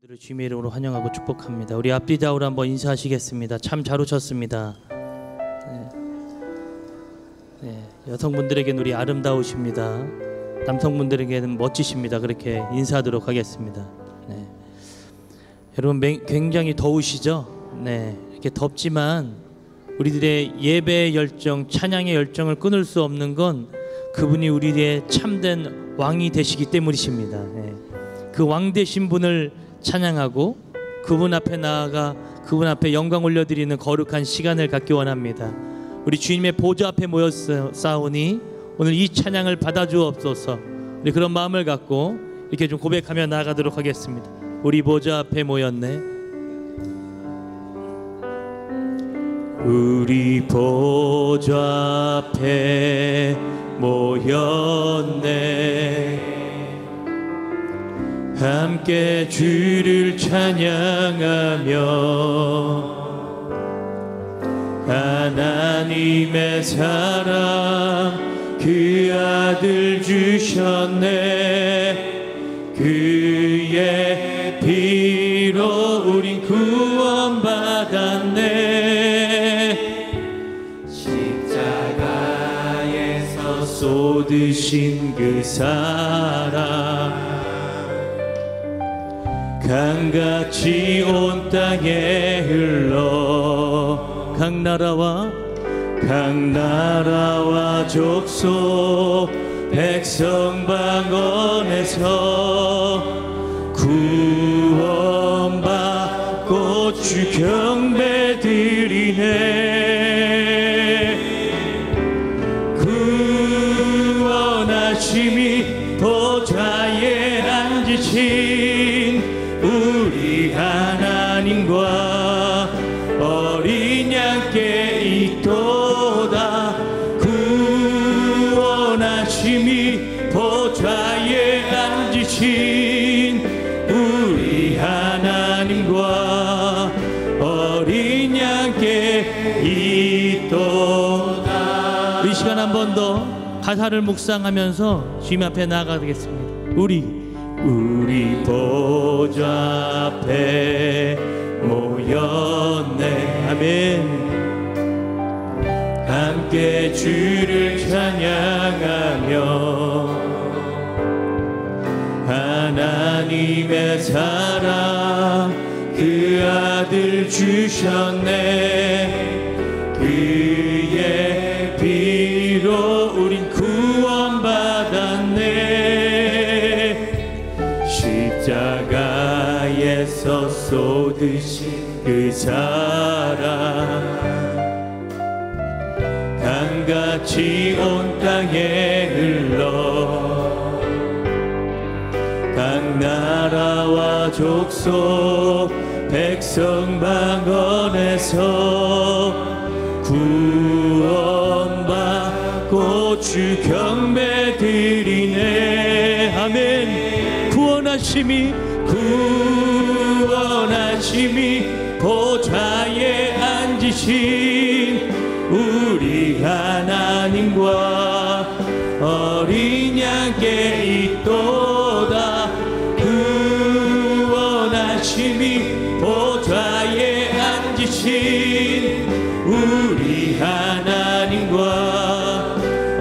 주님의 이름으로 환영하고 축복합니다. 우리 앞뒤 좌우로 한번 인사하시겠습니다. 참 잘 오셨습니다. 여성분들에게는 우리 아름다우십니다. 남성분들에게는 멋지십니다. 그렇게 인사하도록 하겠습니다. 여러분 굉장히 더우시죠? 이렇게 덥지만 우리들의 예배의 열정, 찬양의 열정을 끊을 수 없는 건 그분이 우리의 참된 왕이 되시기 때문이십니다. 그 왕 되신 분을 찬양하고 그분 앞에 나아가 그분 앞에 영광 올려드리는 거룩한 시간을 갖기 원합니다. 우리 주님의 보좌 앞에 모였사오니 오늘 이 찬양을 받아주옵소서. 우리 그런 마음을 갖고 이렇게 좀 고백하며 나아가도록 하겠습니다. 우리 보좌 앞에 모였네. 우리 보좌 앞에 모였네. 함께 주를 찬양하며 하나님의 사랑 그 아들 주셨네. 그의 피로 우린 구원받았네. 십자가에서 쏟으신 그 사랑 강같이 온 땅에 흘러 각 나라와 족속 백성 방언에서 구원받고 주 경배 드리네. 구원하심이 보좌에 앉으신 우리 하나님과 어린 양께 있도다. 구원하심이 보좌에 앉으신 우리 하나님과 어린 양께 있도다. 이 시간 한 번 더 가사를 묵상하면서 주님 앞에 나아가겠습니다. 우리 보좌 앞에 모였네. 아멘. 함께 주를 찬양하며 하나님의 사랑 그 아들 주셨네. 그의 피로 우린 구원받았네. 십자가에서 쏟으신 그 사랑 강같이 온 땅에 흘러 각 나라와 족속 백성 방언에서 구원받고 주 경배 드리네. 아멘. 구원하심이 보좌에 앉으신 우리 하나님과 어린 양께 있도다. 구원하심이 보좌에 앉으신 우리 하나님과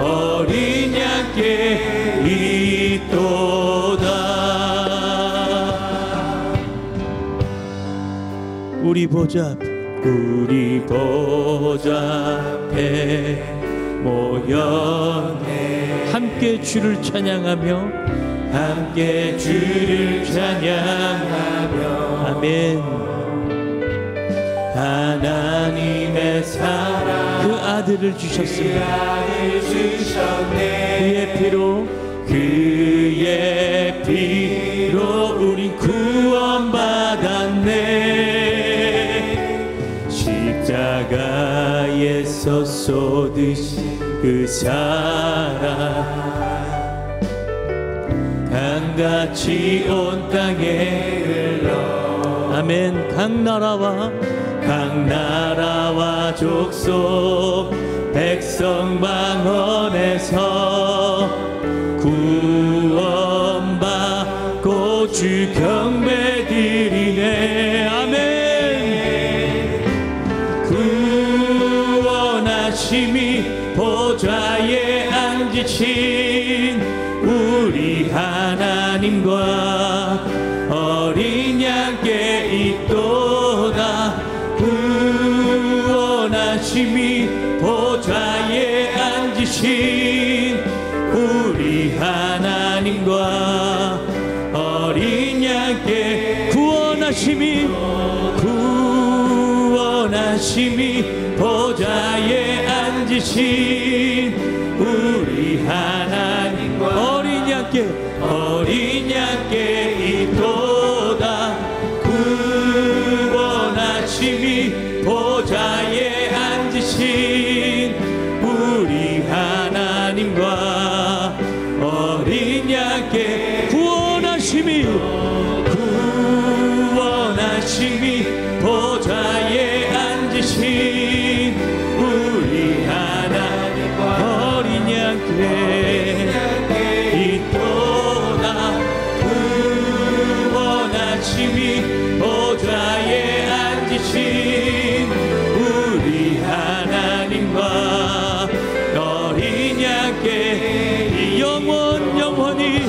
어린 양께 있도다. 우리 보좌 앞에 모였네. 함께 주를 찬양하며 아멘. 하나님의 사랑 그 아들을 주셨습니다. 그의 피로 우린 구원받았네. 십자가에서 쏟으신 그 사랑 강같이 온 땅에 흘러 아멘. 각 나라와 족속 백성 방언에서 구원받고 주 경배드리네. 아멘. 구원하심이 보좌에 앉으신 우리 하나님과 어린 양께 있도다. 구원하심이 보좌에 앉으신 우리 하나님과 어린 양께 구원하심이 보좌에 앉으신 우리 하나님과 어린 양께 있도다. 구원하심이 보좌에 앉으신 우리 하나님과 어린 양께 구원하심이 보좌에 앉으신 우리 하나님과 어린 양께 있도다. 구원하심이 보좌에 앉으신 우리 하나님과 어린 양께 영원히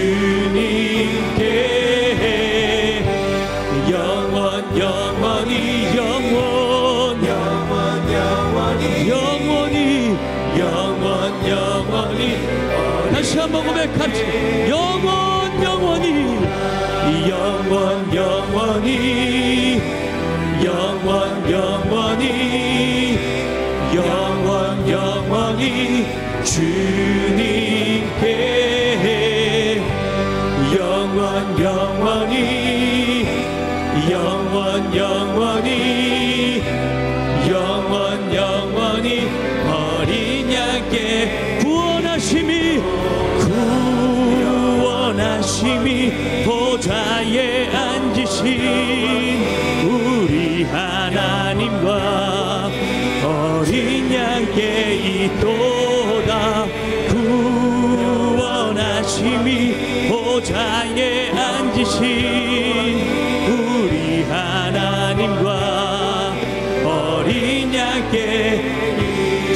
주님께 영원히 다시 한번 고백합시다. 영원히 주님께 영원히 어린 양께 구원하심이 보좌에 앉으신 우리 하나님과 어린 양께 있도다. 구원하심이 보좌에 앉으신 우리 하나님과 어린 양께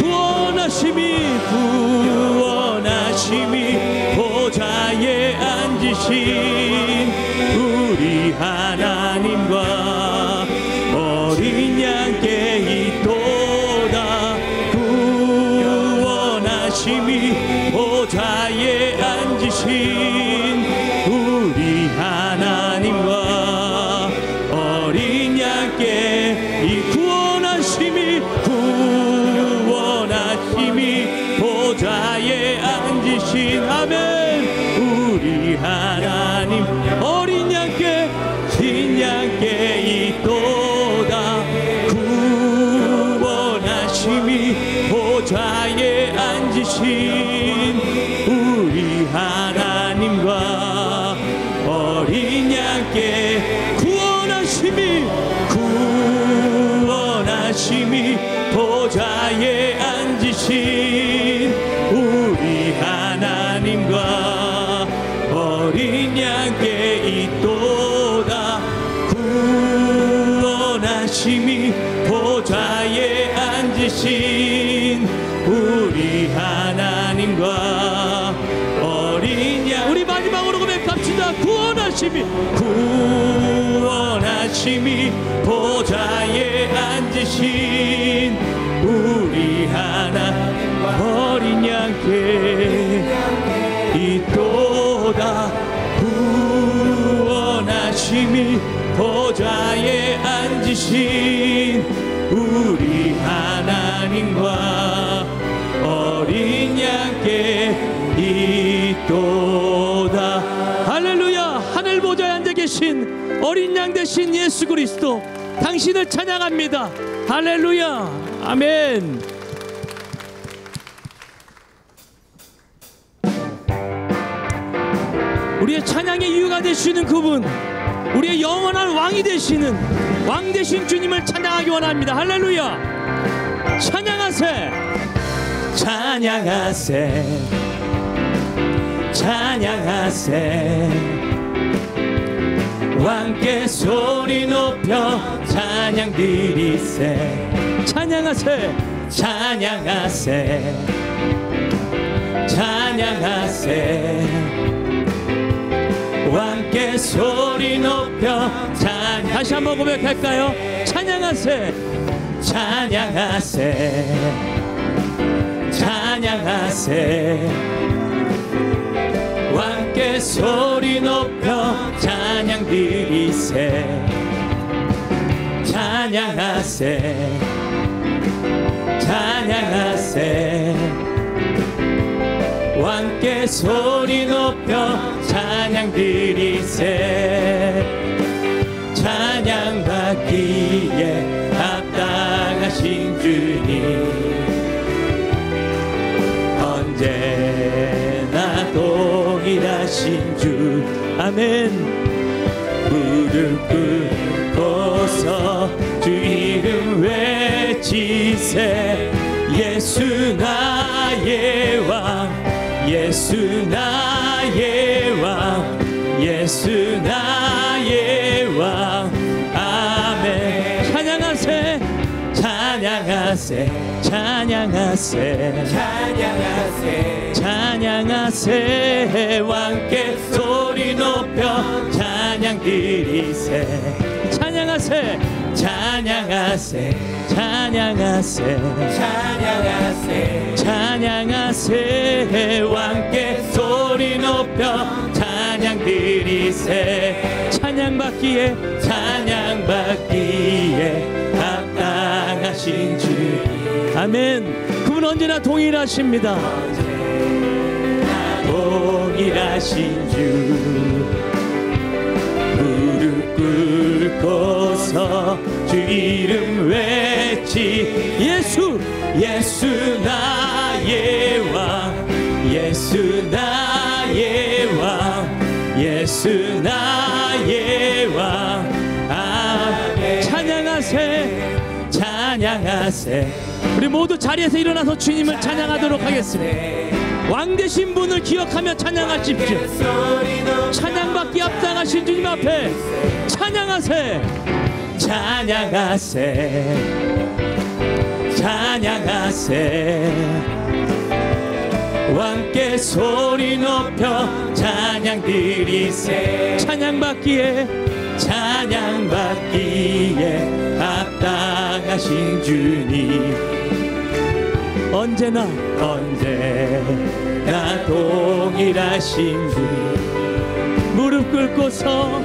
구원하심이 보좌에 앉으신 우리 하나님과 어린 양께 있도다. 구원하심이 보좌에 앉으신 우리 하나님과 어린 양께 이 구원하심이 보좌에 앉으신 아멘. 우리 하나님 어린 양께 있도다. 구원하심이 보좌에 앉으신 우리 하나님과 어린 양께 구원하심이 보좌에 앉으신 우리 하나님과 어린 양께 있도다. 구원하심이 보좌에 앉으신 우리 하나님과 어린 양 우리 마지막으로 고백합시다. 구원하심이 보좌에 앉으신 우리 하나님과 어린 양께 있도다. 구원하심이 보좌에 앉으신 우리 하나님과 도다. 할렐루야. 하늘 보좌에 앉아 계신 어린 양 되신 예수 그리스도, 당신을 찬양합니다. 할렐루야. 아멘. 우리의 찬양의 이유가 되시는 그분, 우리의 영원한 왕이 되시는 왕 되신 주님을 찬양하기 원합니다. 할렐루야. 찬양하세, 찬양하세, 찬양하세. 왕께 소리 높여 찬양 드리세. 찬양하세, 찬양하세, 찬양하세. 왕께 소리 높여 찬양. 다시 한번 고백할까요? 찬양하세, 찬양하세, 찬양하세. 왕께 소리 높여 찬양 드리세. 찬양하세, 찬양하세. 왕께 소리 높여 찬양 드리세. 찬양받기에 합당하신 주님, 언제나 동일하신 주. 아멘. 무릎 꿇고서 주 이름 외치세. 예수 나의 왕, 예수 나의 왕, 예수 나의 왕. 아멘. 찬양하세, 찬양하세, 찬양하세, 찬양하세, 찬양하세. 왕께 소리 높여 찬양 드리세. 찬양하세, 찬양하세, 찬양하세, 찬양하세, 찬양하세. 왕께 소리 높여 찬양 드리세. 찬양받기에, 찬양받기에 합당하신 주. 아멘. 그분 언제나 동일하십니다. 언제나 동일하신 주. 무릎 꿇고서 주 이름 외치. 예수, 예수 나의 왕, 예수 나의 왕, 예수 나의 왕. 아멘. 찬양하세, 찬양하세. 우리 모두 자리에서 일어나서 주님을 찬양하도록 하겠습니다. 왕 되신 분을 기억하며 찬양하십시오. 찬양받기 합당하신 주님 앞에 찬양하세, 찬양하세, 찬양하세. 왕께 소리 높여 찬양 드리세. 찬양받기에, 찬양받기에 합당하신 주님, 언제나 언제나 동일하신 주. 무릎 꿇고서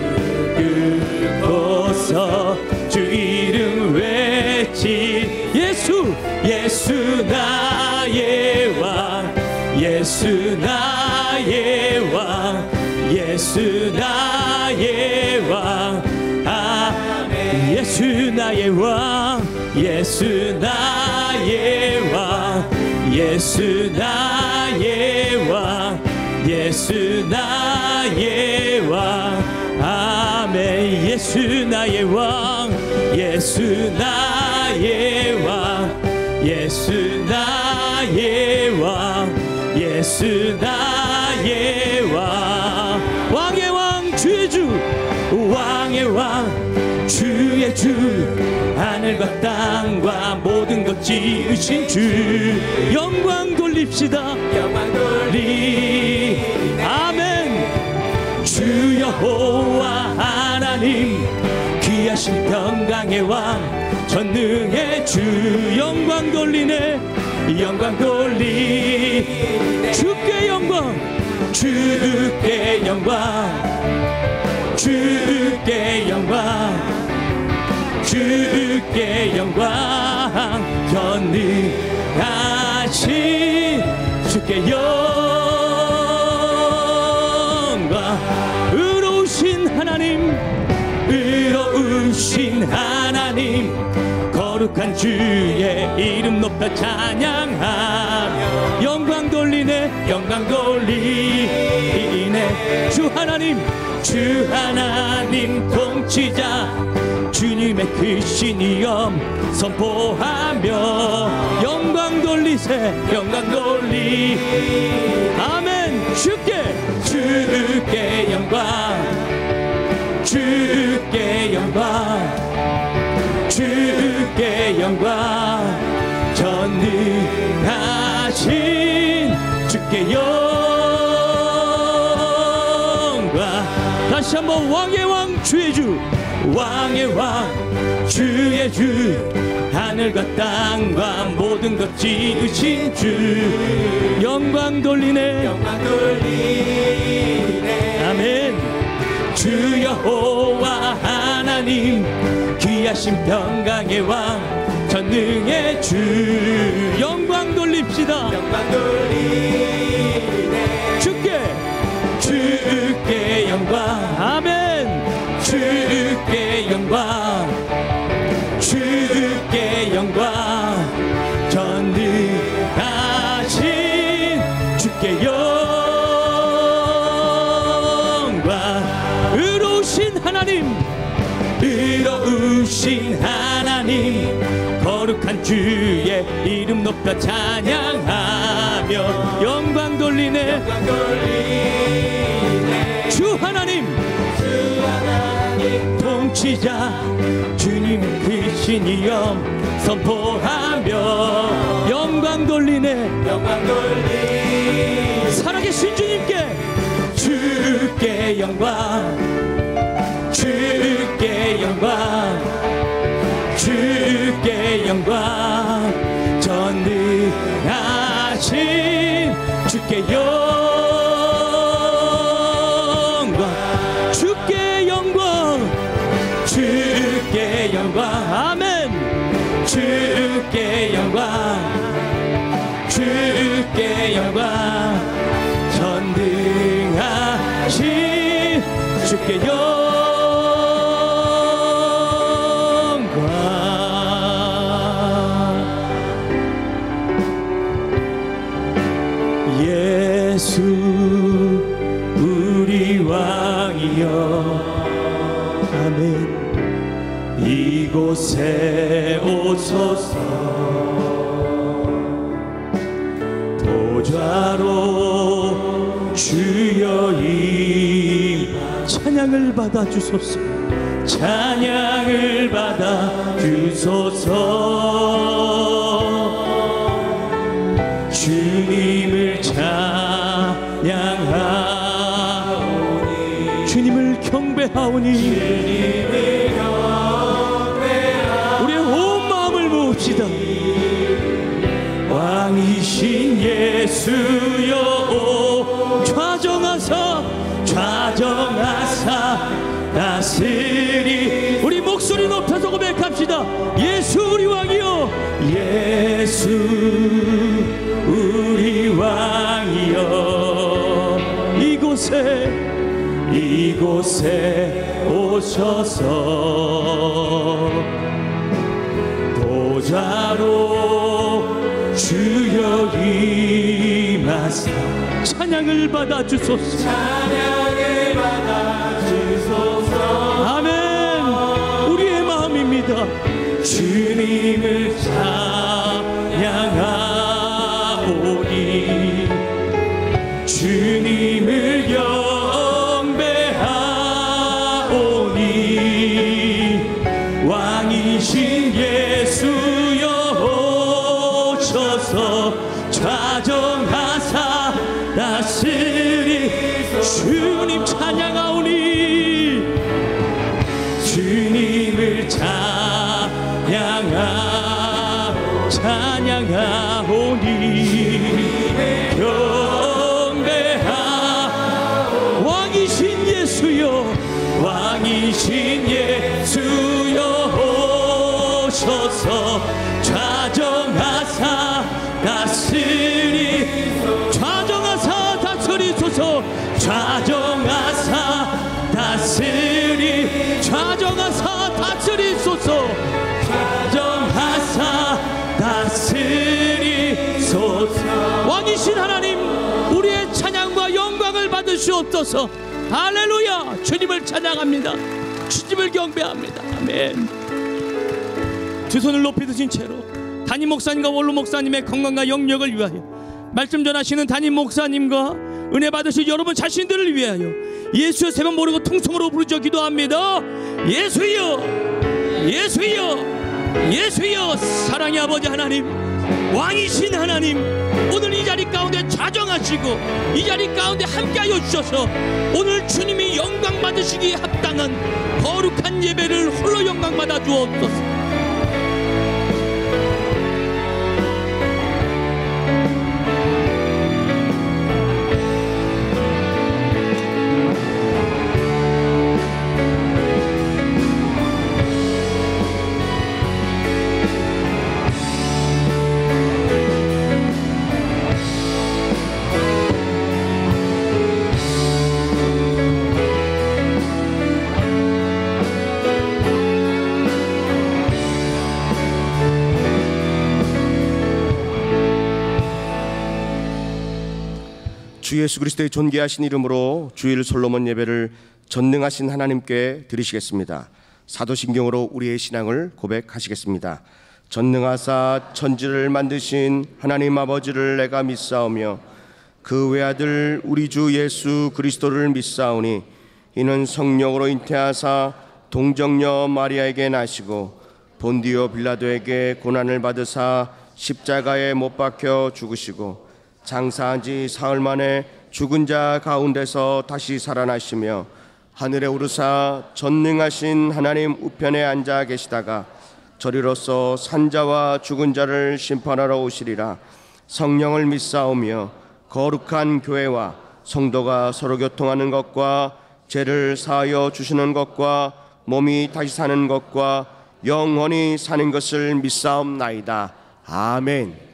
주 이름 외치. 예수, 예수 나의 왕, 예수 나의 왕, 예수 나의 왕. 아멘. 예수 나의 왕, 예수 나의 왕, 예수 나의 왕, 예수 나의 왕. 아멘. 예수 나의 왕, 예수 나의 왕, 예수 나의 왕, 예수 나의 왕. 왕의 왕, 주의 주, 왕의 왕, 주의 주. 하늘과 땅과 모든 것 지으신 주. 영광 돌립시다, 영광 돌리. 아멘. 주 여호와 하나님, 귀하신 평강의 왕, 전능의 주. 영광 돌리네, 영광 돌리. 주께 영광, 주께 영광, 주께 영광, 주께 영광. 전능하신 주께 영광. 의로우신 하나님, 의로우신 하나님, 거룩한 주의 이름 높여 찬양하며 영광 돌리네, 영광 돌리네. 주 하나님 통치자, 주님의 크신 이엄 선포하며 영광 돌리세, 영광 돌리. 아멘. 주께 영광, 주께 영광, 주께 영광. 전능하신 주께 영광. 다시 한번 왕의 왕 주의 주, 왕의 왕 주의 주, 하늘과 땅과 모든 것 지으신 주. 영광 돌리네, 영광 돌리네. 아멘. 주 여호와 하나님, 귀하신 평강의 왕 전능의 주. 영광 돌립시다, 영광 돌리네. 주께 영광. 아멘. 주께 영광, 주께 영광. 전능하신 주께 영광. 의로우신 하나님, 의로우신 하나님, 거룩한 주의 이름 높여 찬양하며 영광 돌리네, 영광 돌리네. 주 하나님 통치자, 주님의 크신 이엄 선포하며 영광 돌리네, 영광 돌리네. 살아계신 주께 영광, 주께 영광, 주께 영광. 전능하신 주께 영광, 주께 영광, 주께 영광. 아멘. 주께 영광, 주께 영광. 전능하신 주께 영광. 예수 우리 왕이여. 아멘. 이곳에 오소서. 보좌로 주여 임하. 찬양을 받아 주소서, 찬양을 받아 주소서. 주님을 찬양하오니, 주님을 경배하오니, 주님을 경배하오니. 우리의 온 마음을 모읍시다. 왕이신 예수여, 좌정하사 다스리. 우리 목소리 높여서 고백합시다. 예수 우리 왕이여, 예수 우리 왕이여. 이곳에 오셔서 보좌로 주여 임하사 찬양을 받아 주소서, 찬양을 받아 주소서. 아멘. 우리의 마음입니다. 주님을 찬양하오니, 주님을 경배하오니. 왕이신 예수여 오셔서 좌정하사 다스리. 주님 찬양하오니, 주님을 찬양하오니. 경배하 왕이신 예수여, 왕이신 예수여 오셔서 좌정하사 다스리. 좌정하사 다스리소서, 좌정하사 주옵소서. 할렐루야. 주님을 찬양합니다. 주님을 경배합니다. 아멘. 두 손을 높이 드신 채로 담임 목사님과 원로 목사님의 건강과 영역을 위하여, 말씀 전하시는 담임 목사님과 은혜 받으실 여러분 자신들을 위하여 예수의 세번 모르고 통성으로 부르짖어 기도합니다. 예수여, 예수여, 예수여. 사랑의 아버지 하나님, 왕이신 하나님, 오늘 이 자리 가운데 자정하시고 이 자리 가운데 함께하여 주셔서 오늘 주님이 영광 받으시기에 합당한 거룩한 예배를 홀로 영광 받아 주옵소서. 주 예수 그리스도의 존귀하신 이름으로 주일 솔로몬 예배를 전능하신 하나님께 드리시겠습니다. 사도신경으로 우리의 신앙을 고백하시겠습니다. 전능하사 천지를 만드신 하나님 아버지를 내가 믿사오며 그 외아들 우리 주 예수 그리스도를 믿사오니 이는 성령으로 잉태하사 동정녀 마리아에게 나시고 본디오 빌라도에게 고난을 받으사 십자가에 못 박혀 죽으시고 장사한 지 사흘 만에 죽은 자 가운데서 다시 살아나시며 하늘에 오르사 전능하신 하나님 우편에 앉아 계시다가 저리로서 산자와 죽은 자를 심판하러 오시리라. 성령을 믿사오며 거룩한 교회와 성도가 서로 교통하는 것과 죄를 사하여 주시는 것과 몸이 다시 사는 것과 영원히 사는 것을 믿사옵나이다. 아멘.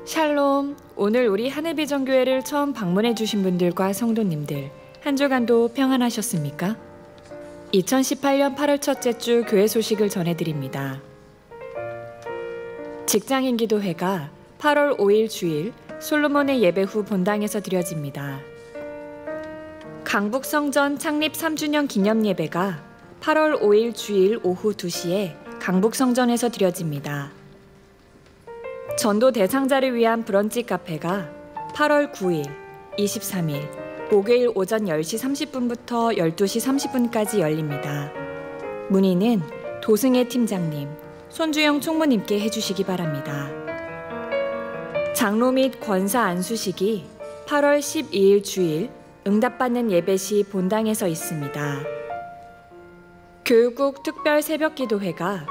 샬롬. 오늘 우리 하늘비전교회를 처음 방문해 주신 분들과 성도님들, 한 주간도 평안하셨습니까? 2018년 8월 첫째 주 교회 소식을 전해드립니다. 직장인 기도회가 8월 5일 주일 솔로몬의 예배 후 본당에서 드려집니다. 강북성전 창립 3주년 기념 예배가 8월 5일 주일 오후 2시에 강북성전에서 드려집니다. 전도 대상자를 위한 브런치 카페가 8월 9일, 23일, 목요일 오전 10시 30분부터 12시 30분까지 열립니다. 문의는 도승혜 팀장님, 손주영 총무님께 해주시기 바랍니다. 장로 및 권사 안수식이 8월 12일 주일 응답받는 예배 시 본당에서 있습니다. 교육국 특별 새벽기도회가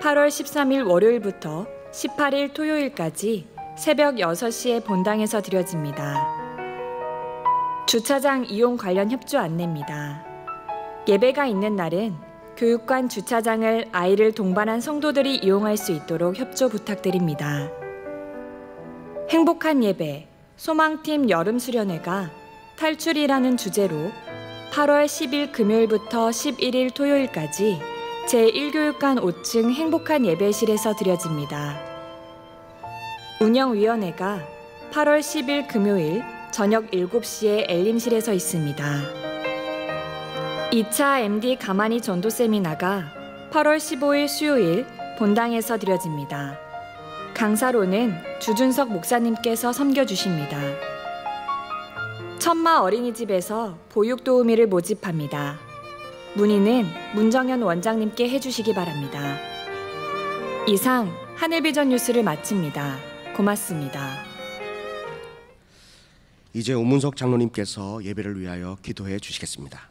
8월 13일 월요일부터 18일 토요일까지 새벽 6시에 본당에서 드려집니다. 주차장 이용 관련 협조 안내입니다. 예배가 있는 날은 교육관 주차장을 아이를 동반한 성도들이 이용할 수 있도록 협조 부탁드립니다. 행복한 예배, 소망팀 여름수련회가 탈출이라는 주제로 8월 10일 금요일부터 11일 토요일까지 제1교육관 5층 행복한 예배실에서 드려집니다. 운영위원회가 8월 10일 금요일 저녁 7시에 엘림실에서 있습니다. 2차 MD 가만히 전도 세미나가 8월 15일 수요일 본당에서 드려집니다. 강사로는 주준석 목사님께서 섬겨주십니다. 천마 어린이집에서 보육도우미를 모집합니다. 문의는 문정현 원장님께 해주시기 바랍니다. 이상 하늘비전 뉴스를 마칩니다. 고맙습니다. 이제 오문석 장로님께서 예배를 위하여 기도해 주시겠습니다.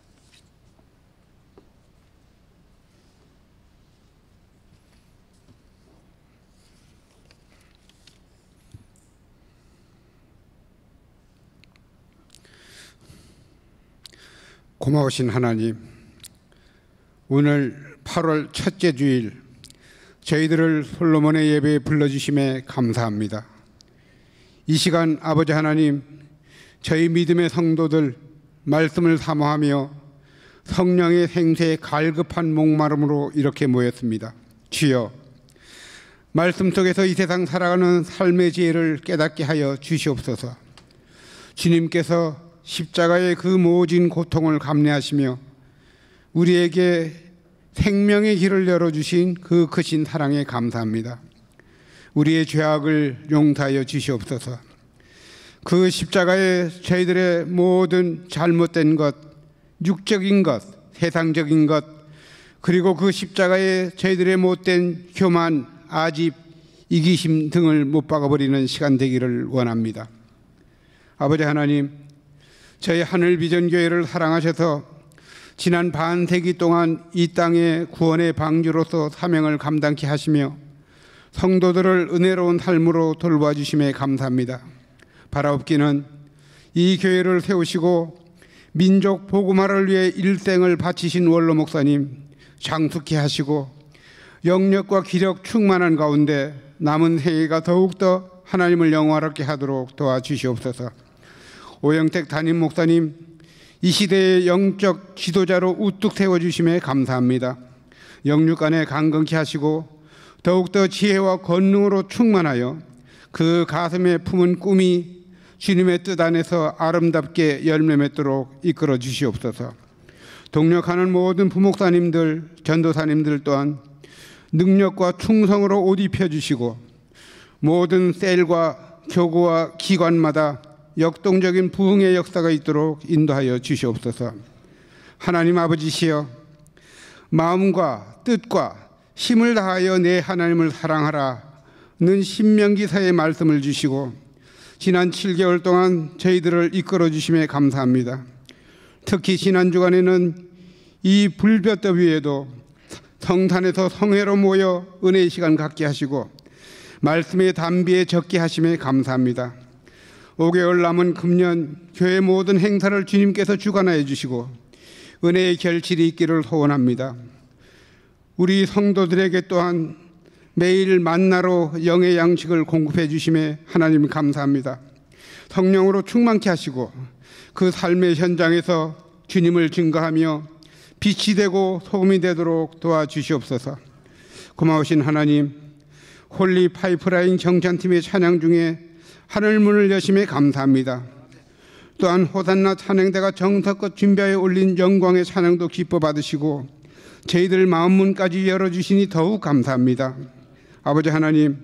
고마우신 하나님, 오늘 8월 첫째 주일 저희들을 솔로몬의 예배에 불러주심에 감사합니다. 이 시간 아버지 하나님, 저희 믿음의 성도들 말씀을 사모하며 성령의 생수에 갈급한 목마름으로 이렇게 모였습니다. 주여, 말씀 속에서 이 세상 살아가는 삶의 지혜를 깨닫게 하여 주시옵소서. 주님께서 십자가의 그 모진 고통을 감내하시며 우리에게 생명의 길을 열어주신 그 크신 사랑에 감사합니다. 우리의 죄악을 용서하여 주시옵소서. 그 십자가에 저희들의 모든 잘못된 것, 육적인 것, 세상적인 것, 그리고 그 십자가에 저희들의 못된 교만, 아집, 이기심 등을 못 박아버리는 시간 되기를 원합니다. 아버지 하나님, 저희 하늘비전교회를 사랑하셔서 지난 반세기 동안 이 땅의 구원의 방주로서 사명을 감당케 하시며 성도들을 은혜로운 삶으로 돌봐주심에 감사합니다. 바라옵기는 이 교회를 세우시고 민족 복음화를 위해 일생을 바치신 원로 목사님 장숙케 하시고 영력과 기력 충만한 가운데 남은 생애가 더욱더 하나님을 영화롭게 하도록 도와주시옵소서. 오영택 담임 목사님, 이 시대의 영적 지도자로 우뚝 세워주심에 감사합니다. 영육간에 강건케 하시고 더욱더 지혜와 권능으로 충만하여 그 가슴에 품은 꿈이 주님의 뜻 안에서 아름답게 열매 맺도록 이끌어 주시옵소서. 동력하는 모든 부목사님들, 전도사님들 또한 능력과 충성으로 옷 입혀주시고 모든 셀과 교구와 기관마다 역동적인 부흥의 역사가 있도록 인도하여 주시옵소서. 하나님 아버지시여, 마음과 뜻과 힘을 다하여 내 하나님을 사랑하라는 신명기사의 말씀을 주시고 지난 7개월 동안 저희들을 이끌어 주심에 감사합니다. 특히 지난 주간에는 이 불볕더위 위에도 성산에서 성회로 모여 은혜의 시간 갖게 하시고 말씀의 담비에 적게 하심에 감사합니다. 5개월 남은 금년 교회 모든 행사를 주님께서 주관하여 주시고 은혜의 결실이 있기를 소원합니다. 우리 성도들에게 또한 매일 만나로 영의 양식을 공급해 주심에 하나님 감사합니다. 성령으로 충만케 하시고 그 삶의 현장에서 주님을 증거하며 빛이 되고 소금이 되도록 도와주시옵소서. 고마우신 하나님, 홀리 파이프라인 정찬팀의 찬양 중에 하늘문을 여심에 감사합니다. 또한 호산나 찬양대가 정성껏 준비하여 올린 영광의 찬양도 기뻐 받으시고 저희들 마음문까지 열어주시니 더욱 감사합니다. 아버지 하나님,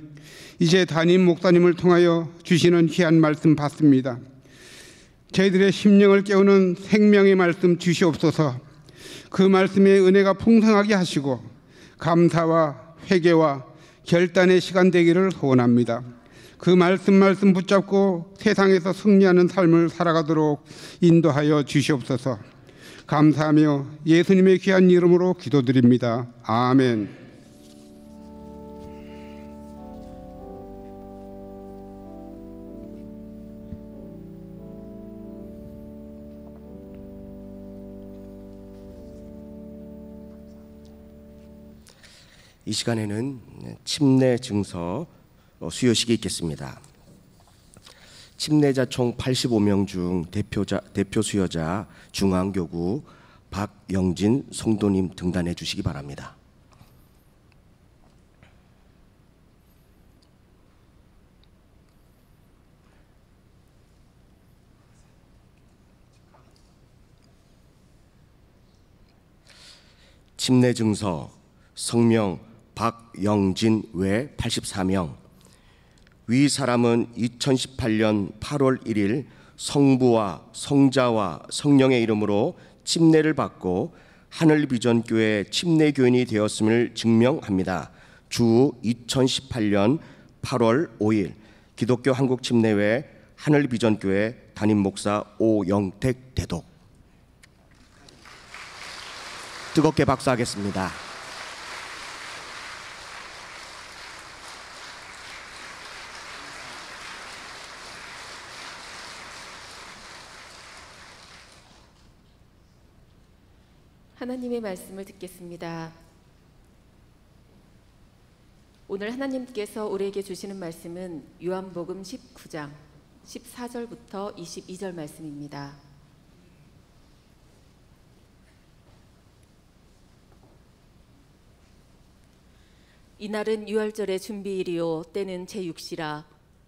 이제 담임 목사님을 통하여 주시는 귀한 말씀 받습니다. 저희들의 심령을 깨우는 생명의 말씀 주시옵소서. 그 말씀의 은혜가 풍성하게 하시고 감사와 회개와 결단의 시간 되기를 소원합니다. 그 말씀 붙잡고 세상에서 승리하는 삶을 살아가도록 인도하여 주시옵소서. 감사하며 예수님의 귀한 이름으로 기도드립니다. 아멘. 이 시간에는 침례 증서 수여식이 있겠습니다. 침례자 총 85명 중 대표 수여자 중앙교구 박영진 성도님 등단해 주시기 바랍니다. 침례 증서 성명 박영진 외 84명. 위 사람은 2018년 8월 1일 성부와 성자와 성령의 이름으로 침례를 받고 하늘비전교회 침례교인이 되었음을 증명합니다. 주 2018년 8월 5일 기독교 한국침례회 하늘비전교회 담임목사 오영택 대독. 뜨겁게 박수하겠습니다. 하나님의 말씀을 듣겠습니다. 오늘 하나님께서 우리에게 주시는 말씀은 요한복음 19장 14절부터 22절 말씀입니다. 이날은 유월절의 준비일이요 때는 제6시라.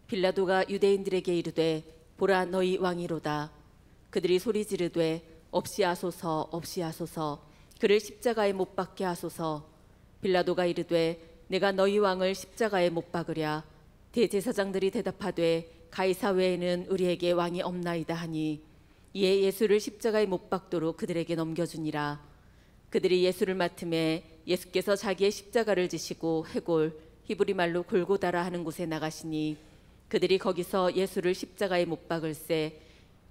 빌라도가 유대인들에게 이르되 보라 너희 왕이로다. 그들이 소리 지르되 없이 하소서 없이 하소서 그를 십자가에 못 박게 하소서. 빌라도가 이르되 내가 너희 왕을 십자가에 못 박으랴. 대제사장들이 대답하되 가이사 외에는 우리에게 왕이 없나이다 하니 이에 예수를 십자가에 못 박도록 그들에게 넘겨주니라. 그들이 예수를 맡음에 예수께서 자기의 십자가를 지시고 해골 히브리 말로 골고다라 하는 곳에 나가시니 그들이 거기서 예수를 십자가에 못 박을새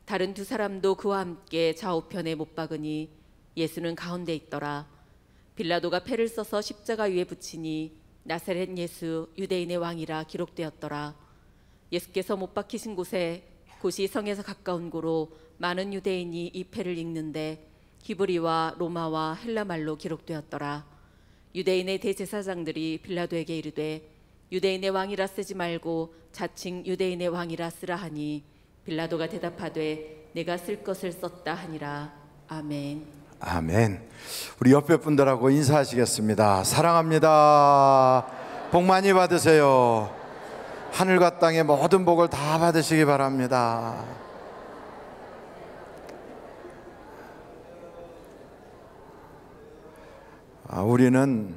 다른 두 사람도 그와 함께 좌우편에 못 박으니 예수는 가운데 있더라. 빌라도가 패를 써서 십자가 위에 붙이니 나사렛 예수 유대인의 왕이라 기록되었더라. 예수께서 못 박히신 곳이 성에서 가까운 고로 많은 유대인이 이 패를 읽는데 히브리와 로마와 헬라 말로 기록되었더라. 유대인의 대제사장들이 빌라도에게 이르되 유대인의 왕이라 쓰지 말고 자칭 유대인의 왕이라 쓰라 하니 빌라도가 대답하되 내가 쓸 것을 썼다 하니라. 아멘. 아멘. 우리 옆에 분들하고 인사하시겠습니다. 사랑합니다. 복 많이 받으세요. 하늘과 땅의 모든 복을 다 받으시기 바랍니다. 우리는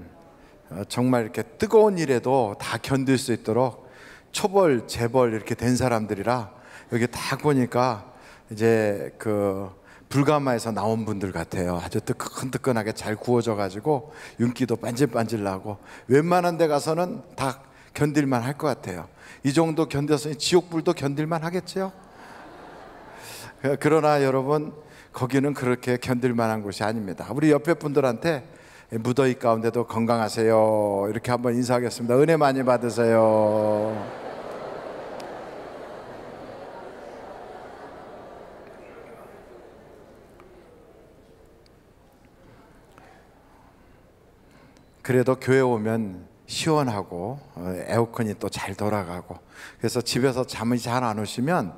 정말 이렇게 뜨거운 일에도 다 견딜 수 있도록 초벌, 재벌 이렇게 된 사람들이라 여기 딱 보니까 이제 그 불가마에서 나온 분들 같아요. 아주 뜨끈뜨끈하게 잘 구워져 가지고 윤기도 반질반질 나고 웬만한 데 가서는 다 견딜만 할 것 같아요. 이 정도 견뎌서 지옥불도 견딜만 하겠죠. 그러나 여러분 거기는 그렇게 견딜만한 곳이 아닙니다. 우리 옆에 분들한테 무더위 가운데도 건강하세요 이렇게 한번 인사하겠습니다. 은혜 많이 받으세요. 그래도 교회 오면 시원하고 에어컨이 또 잘 돌아가고, 그래서 집에서 잠이 잘 안 오시면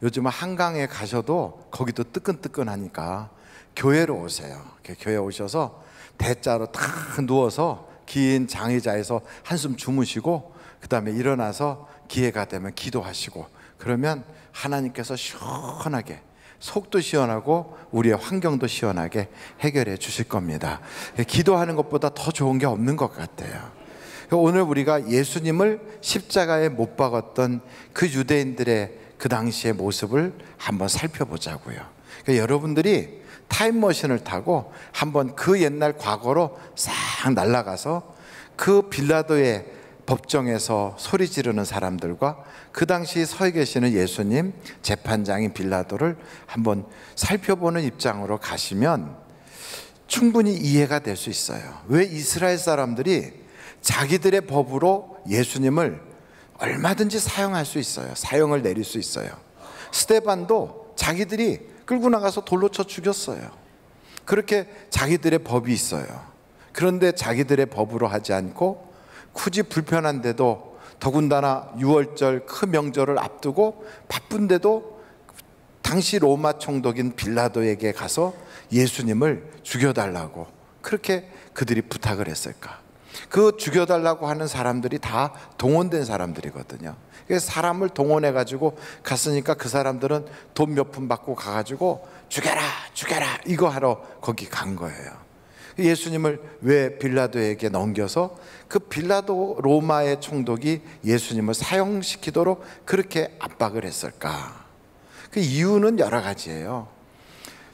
요즘은 한강에 가셔도 거기도 뜨끈뜨끈하니까 교회로 오세요. 교회 오셔서 대자로 탁 누워서 긴 장의자에서 한숨 주무시고 그 다음에 일어나서 기회가 되면 기도하시고, 그러면 하나님께서 시원하게, 속도 시원하고 우리의 환경도 시원하게 해결해 주실 겁니다. 기도하는 것보다 더 좋은 게 없는 것 같아요. 오늘 우리가 예수님을 십자가에 못 박았던 그 유대인들의 그 당시의 모습을 한번 살펴보자고요. 그러니까 여러분들이 타임머신을 타고 한번 그 옛날 과거로 싹 날아가서 그 빌라도의 법정에서 소리 지르는 사람들과 그 당시 서 계시는 예수님, 재판장인 빌라도를 한번 살펴보는 입장으로 가시면 충분히 이해가 될 수 있어요. 왜 이스라엘 사람들이 자기들의 법으로 예수님을 얼마든지 사용할 수 있어요. 사형을 내릴 수 있어요. 스데반도 자기들이 끌고 나가서 돌로 쳐 죽였어요. 그렇게 자기들의 법이 있어요. 그런데 자기들의 법으로 하지 않고 굳이 불편한데도, 더군다나 6월절 그 명절을 앞두고 바쁜데도 당시 로마 총독인 빌라도에게 가서 예수님을 죽여달라고 그렇게 그들이 부탁을 했을까? 그 죽여달라고 하는 사람들이 다 동원된 사람들이거든요. 그래서 사람을 동원해 가지고 갔으니까 그 사람들은 돈 몇 푼 받고 가가지고 죽여라 죽여라 이거 하러 거기 간 거예요. 예수님을 왜 빌라도에게 넘겨서 그 빌라도 로마의 총독이 예수님을 사형시키도록 그렇게 압박을 했을까? 그 이유는 여러 가지예요.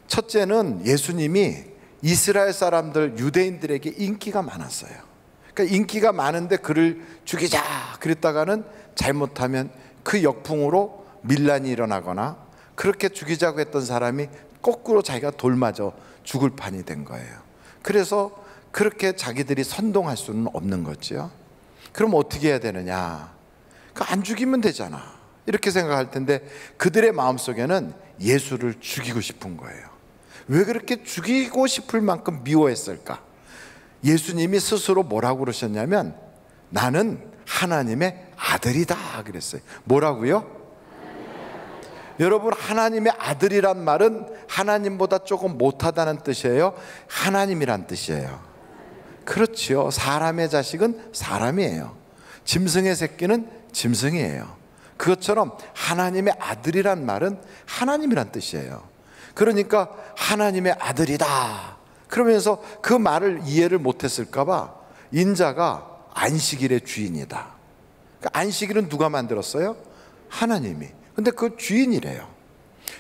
첫째는 예수님이 이스라엘 사람들, 유대인들에게 인기가 많았어요. 그러니까 인기가 많은데 그를 죽이자 그랬다가는 잘못하면 그 역풍으로 밀란이 일어나거나, 그렇게 죽이자고 했던 사람이 거꾸로 자기가 돌 맞아 죽을 판이 된 거예요. 그래서 그렇게 자기들이 선동할 수는 없는 거죠. 그럼 어떻게 해야 되느냐? 안 죽이면 되잖아 이렇게 생각할 텐데, 그들의 마음속에는 예수를 죽이고 싶은 거예요. 왜 그렇게 죽이고 싶을 만큼 미워했을까? 예수님이 스스로 뭐라고 그러셨냐면 나는 하나님의 아들이다 그랬어요. 뭐라고요? 여러분, 하나님의 아들이란 말은 하나님보다 조금 못하다는 뜻이에요? 하나님이란 뜻이에요. 그렇지요. 사람의 자식은 사람이에요. 짐승의 새끼는 짐승이에요. 그것처럼 하나님의 아들이란 말은 하나님이란 뜻이에요. 그러니까 하나님의 아들이다 그러면서 그 말을 이해를 못했을까 봐 인자가 안식일의 주인이다. 그러니까 안식일은 누가 만들었어요? 하나님이. 근데 그 주인이래요.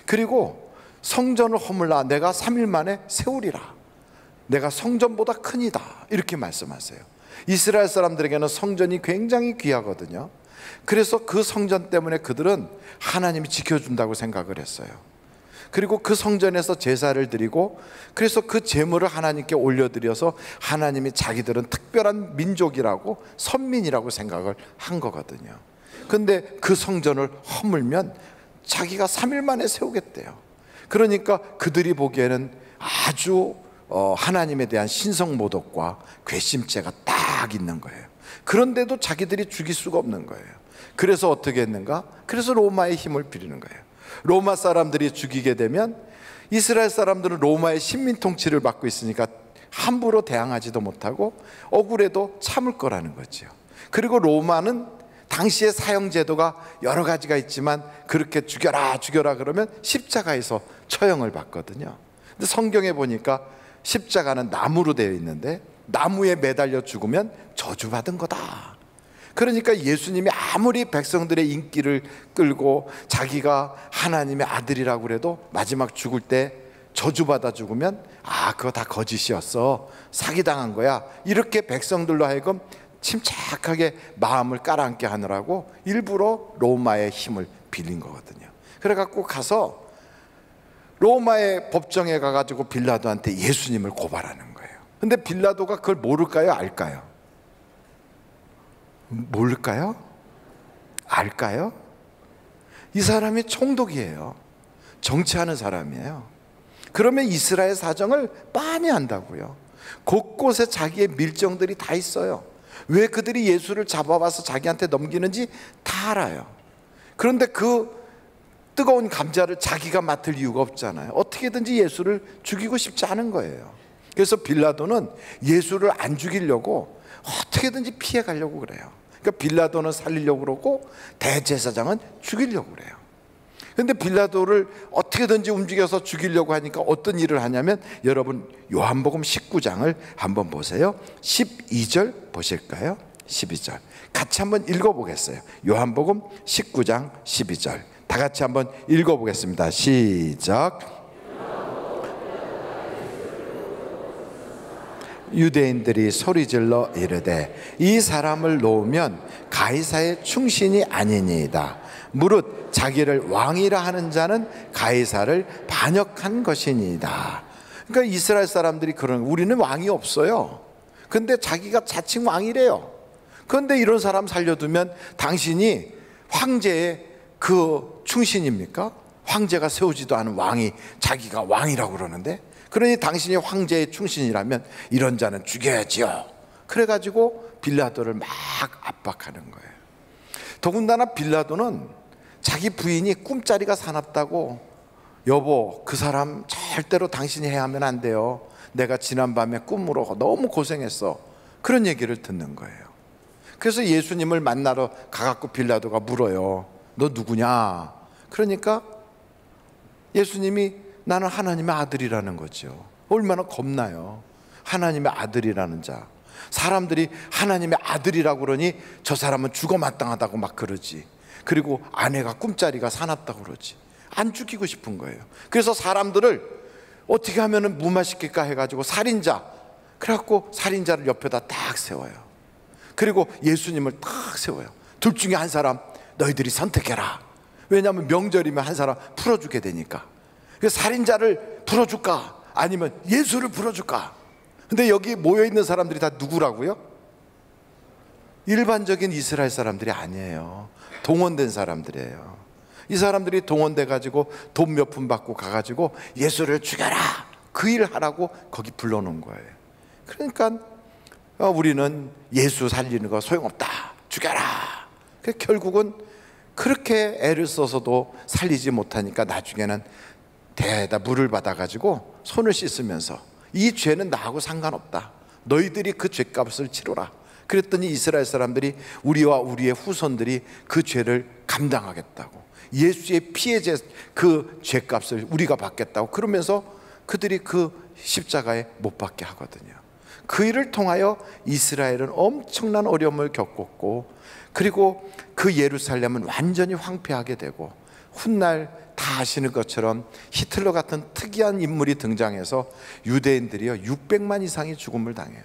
그리고 성전을 허물라 내가 3일 만에 세우리라. 내가 성전보다 크니다 이렇게 말씀하세요. 이스라엘 사람들에게는 성전이 굉장히 귀하거든요. 그래서 그 성전 때문에 그들은 하나님이 지켜준다고 생각을 했어요. 그리고 그 성전에서 제사를 드리고, 그래서 그 제물을 하나님께 올려드려서 하나님이 자기들은 특별한 민족이라고, 선민이라고 생각을 한 거거든요. 근데 그 성전을 허물면 자기가 3일 만에 세우겠대요. 그러니까 그들이 보기에는 아주 하나님에 대한 신성모독과 괘씸죄가 딱 있는 거예요. 그런데도 자기들이 죽일 수가 없는 거예요. 그래서 어떻게 했는가? 그래서 로마의 힘을 빌리는 거예요. 로마 사람들이 죽이게 되면 이스라엘 사람들은 로마의 식민 통치를 받고 있으니까 함부로 대항하지도 못하고 억울해도 참을 거라는 거죠. 그리고 로마는 당시의 사형 제도가 여러 가지가 있지만 그렇게 죽여라 죽여라 그러면 십자가에서 처형을 받거든요. 근데 성경에 보니까 십자가는 나무로 되어 있는데 나무에 매달려 죽으면 저주받은 거다. 그러니까 예수님이 아무리 백성들의 인기를 끌고 자기가 하나님의 아들이라고 그래도 마지막 죽을 때 저주받아 죽으면 그거 다 거짓이었어, 사기당한 거야, 이렇게 백성들로 하여금 침착하게 마음을 깔아앉게 하느라고 일부러 로마의 힘을 빌린 거거든요. 그래갖고 가서 로마의 법정에 가가지고 빌라도한테 예수님을 고발하는 거예요. 근데 빌라도가 그걸 모를까요? 알까요? 모를까요? 알까요? 이 사람이 총독이에요. 정치하는 사람이에요. 그러면 이스라엘 사정을 빤히 안다고요. 곳곳에 자기의 밀정들이 다 있어요. 왜 그들이 예수를 잡아와서 자기한테 넘기는지 다 알아요. 그런데 그 뜨거운 감자를 자기가 맡을 이유가 없잖아요. 어떻게든지 예수를 죽이고 싶지 않은 거예요. 그래서 빌라도는 예수를 안 죽이려고 어떻게든지 피해 가려고 그래요. 그러니까 빌라도는 살리려고 그러고 대제사장은 죽이려고 그래요. 그런데 빌라도를 어떻게든지 움직여서 죽이려고 하니까 어떤 일을 하냐면, 여러분 요한복음 19장을 한번 보세요. 12절 보실까요? 12절 같이 한번 읽어보겠어요. 요한복음 19장 12절 다 같이 한번 읽어보겠습니다. 시작. 유대인들이 소리질러 이르되 이 사람을 놓으면 가이사의 충신이 아니니이다. 무릇 자기를 왕이라 하는 자는 가이사를 반역한 것이니이다. 그러니까 이스라엘 사람들이 그러는, 우리는 왕이 없어요. 근데 자기가 자칭 왕이래요. 그런데 이런 사람 살려두면 당신이 황제의 그 충신입니까? 황제가 세우지도 않은 왕이 자기가 왕이라고 그러는데, 그러니 당신이 황제의 충신이라면 이런 자는 죽여야지요. 그래가지고 빌라도를 막 압박하는 거예요. 더군다나 빌라도는 자기 부인이 꿈자리가 사납다고, 여보 그 사람 절대로 당신이 해야 하면 안 돼요. 내가 지난밤에 꿈으로 너무 고생했어. 그런 얘기를 듣는 거예요. 그래서 예수님을 만나러 가갖고 빌라도가 물어요. 너 누구냐? 그러니까 예수님이 나는 하나님의 아들이라는 거죠. 얼마나 겁나요. 하나님의 아들이라는 자. 사람들이 하나님의 아들이라고 그러니 저 사람은 죽어 마땅하다고 막 그러지. 그리고 아내가 꿈자리가 사납다고 그러지. 안 죽이고 싶은 거예요. 그래서 사람들을 어떻게 하면 무마시킬까 해가지고 살인자, 그래갖고 살인자를 옆에다 딱 세워요. 그리고 예수님을 딱 세워요. 둘 중에 한 사람 너희들이 선택해라. 왜냐하면 명절이면 한 사람 풀어주게 되니까. 그래서 살인자를 풀어줄까 아니면 예수를 풀어줄까. 근데 여기 모여있는 사람들이 다 누구라고요? 일반적인 이스라엘 사람들이 아니에요. 동원된 사람들이에요. 이 사람들이 동원돼 가지고 돈 몇 푼 받고 가가지고 예수를 죽여라, 그 일 하라고 거기 불러놓은 거예요. 그러니까 우리는 예수 살리는 거 소용없다, 죽여라. 결국은 그렇게 애를 써서도 살리지 못하니까 나중에는 대다 물을 받아가지고 손을 씻으면서 이 죄는 나하고 상관없다, 너희들이 그 죄값을 치러라. 그랬더니 이스라엘 사람들이, 우리와 우리의 후손들이 그 죄를 감당하겠다고, 예수의 피의 그 죄값을 우리가 받겠다고 그러면서 그들이 그 십자가에 못 박게 하거든요. 그 일을 통하여 이스라엘은 엄청난 어려움을 겪었고, 그리고 그 예루살렘은 완전히 황폐하게 되고, 훗날 다 아시는 것처럼 히틀러 같은 특이한 인물이 등장해서 유대인들이요 600만 이상이 죽음을 당해요.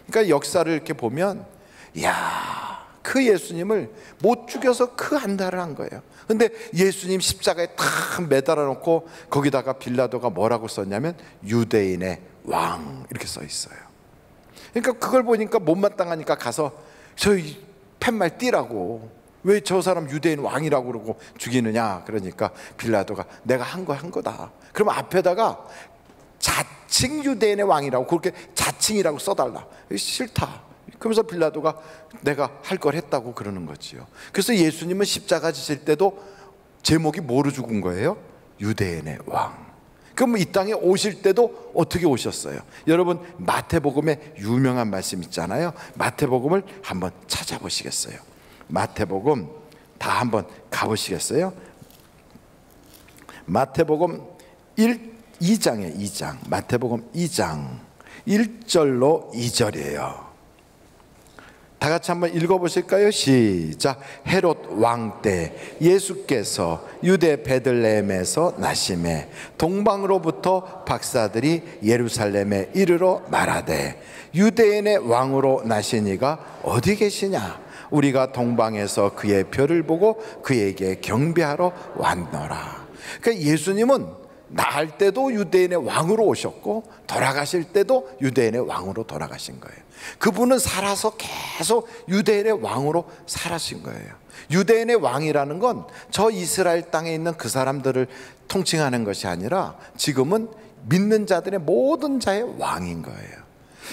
그러니까 역사를 이렇게 보면, 이야, 그 예수님을 못 죽여서 그 한달을 한 거예요. 근데 예수님 십자가에 탁 매달아 놓고 거기다가 빌라도가 뭐라고 썼냐면 유대인의 왕 이렇게 써 있어요. 그러니까 그걸 보니까 못마땅하니까 가서 저희 팻말 띠라고, 왜 저 사람 유대인 왕이라고 그러고 죽이느냐. 그러니까 빌라도가 내가 한 거다. 그럼 앞에다가 자칭 유대인의 왕이라고, 그렇게 자칭이라고 써달라. 싫다. 그러면서 빌라도가 내가 할 걸 했다고 그러는 거지요. 그래서 예수님은 십자가 지실 때도 제목이 뭐로 죽은 거예요? 유대인의 왕. 그럼 이 땅에 오실 때도 어떻게 오셨어요? 여러분 마태복음에 유명한 말씀 있잖아요. 마태복음을 한번 찾아보시겠어요? 마태복음 다 한번 가보시겠어요? 마태복음 2장에 2장, 마태복음 2장 1절로 2절이에요. 다 같이 한번 읽어보실까요? 시작. 헤롯 왕 때 예수께서 유대 베들레헴에서 나심에 동방으로부터 박사들이 예루살렘에 이르러 말하되 유대인의 왕으로 나신 이가 어디 계시냐? 우리가 동방에서 그의 별을 보고 그에게 경배하러 왔노라. 그러니까 예수님은 나을 때도 유대인의 왕으로 오셨고 돌아가실 때도 유대인의 왕으로 돌아가신 거예요. 그분은 살아서 계속 유대인의 왕으로 살아신 거예요. 유대인의 왕이라는 건 저 이스라엘 땅에 있는 그 사람들을 통칭하는 것이 아니라 지금은 믿는 자들의 모든 자의 왕인 거예요.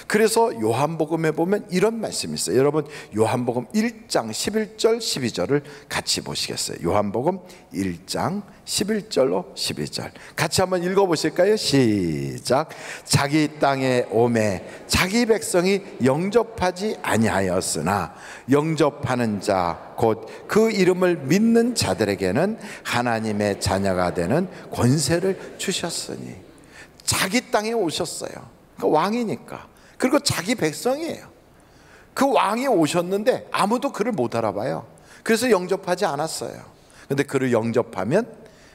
그래서 요한복음에 보면 이런 말씀이 있어요. 여러분 요한복음 1장 11절 12절을 같이 보시겠어요? 요한복음 1장 11절로 12절 같이 한번 읽어보실까요? 시작. 자기 땅에 오매 자기 백성이 영접하지 아니하였으나 영접하는 자 곧 그 이름을 믿는 자들에게는 하나님의 자녀가 되는 권세를 주셨으니. 자기 땅에 오셨어요. 그러니까 왕이니까. 그리고 자기 백성이에요. 그 왕이 오셨는데 아무도 그를 못 알아봐요. 그래서 영접하지 않았어요. 근데 그를 영접하면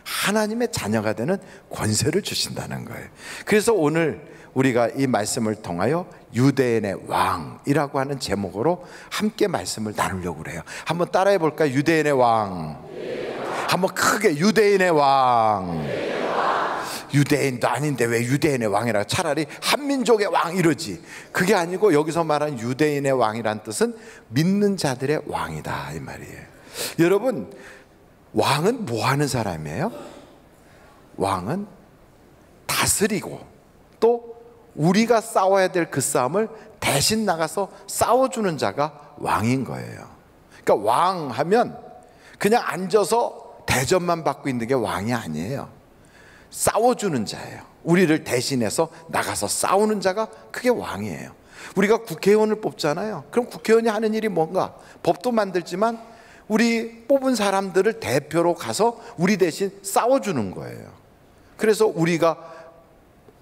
하나님의 자녀가 되는 권세를 주신다는 거예요. 그래서 오늘 우리가 이 말씀을 통하여 유대인의 왕이라고 하는 제목으로 함께 말씀을 나누려고 그래요. 한번 따라해 볼까요? 유대인의 왕. 한번 크게 유대인의 왕. 유대인도 아닌데 왜 유대인의 왕이라, 차라리 한민족의 왕 이러지. 그게 아니고 여기서 말하는 유대인의 왕이란 뜻은 믿는 자들의 왕이다 이 말이에요. 여러분, 왕은 뭐 하는 사람이에요? 왕은 다스리고 또 우리가 싸워야 될 그 싸움을 대신 나가서 싸워주는 자가 왕인 거예요. 그러니까 왕 하면 그냥 앉아서 대접만 받고 있는 게 왕이 아니에요. 싸워주는 자예요. 우리를 대신해서 나가서 싸우는 자가 그게 왕이에요. 우리가 국회의원을 뽑잖아요. 그럼 국회의원이 하는 일이 뭔가? 법도 만들지만 우리 뽑은 사람들을 대표로 가서 우리 대신 싸워주는 거예요. 그래서 우리가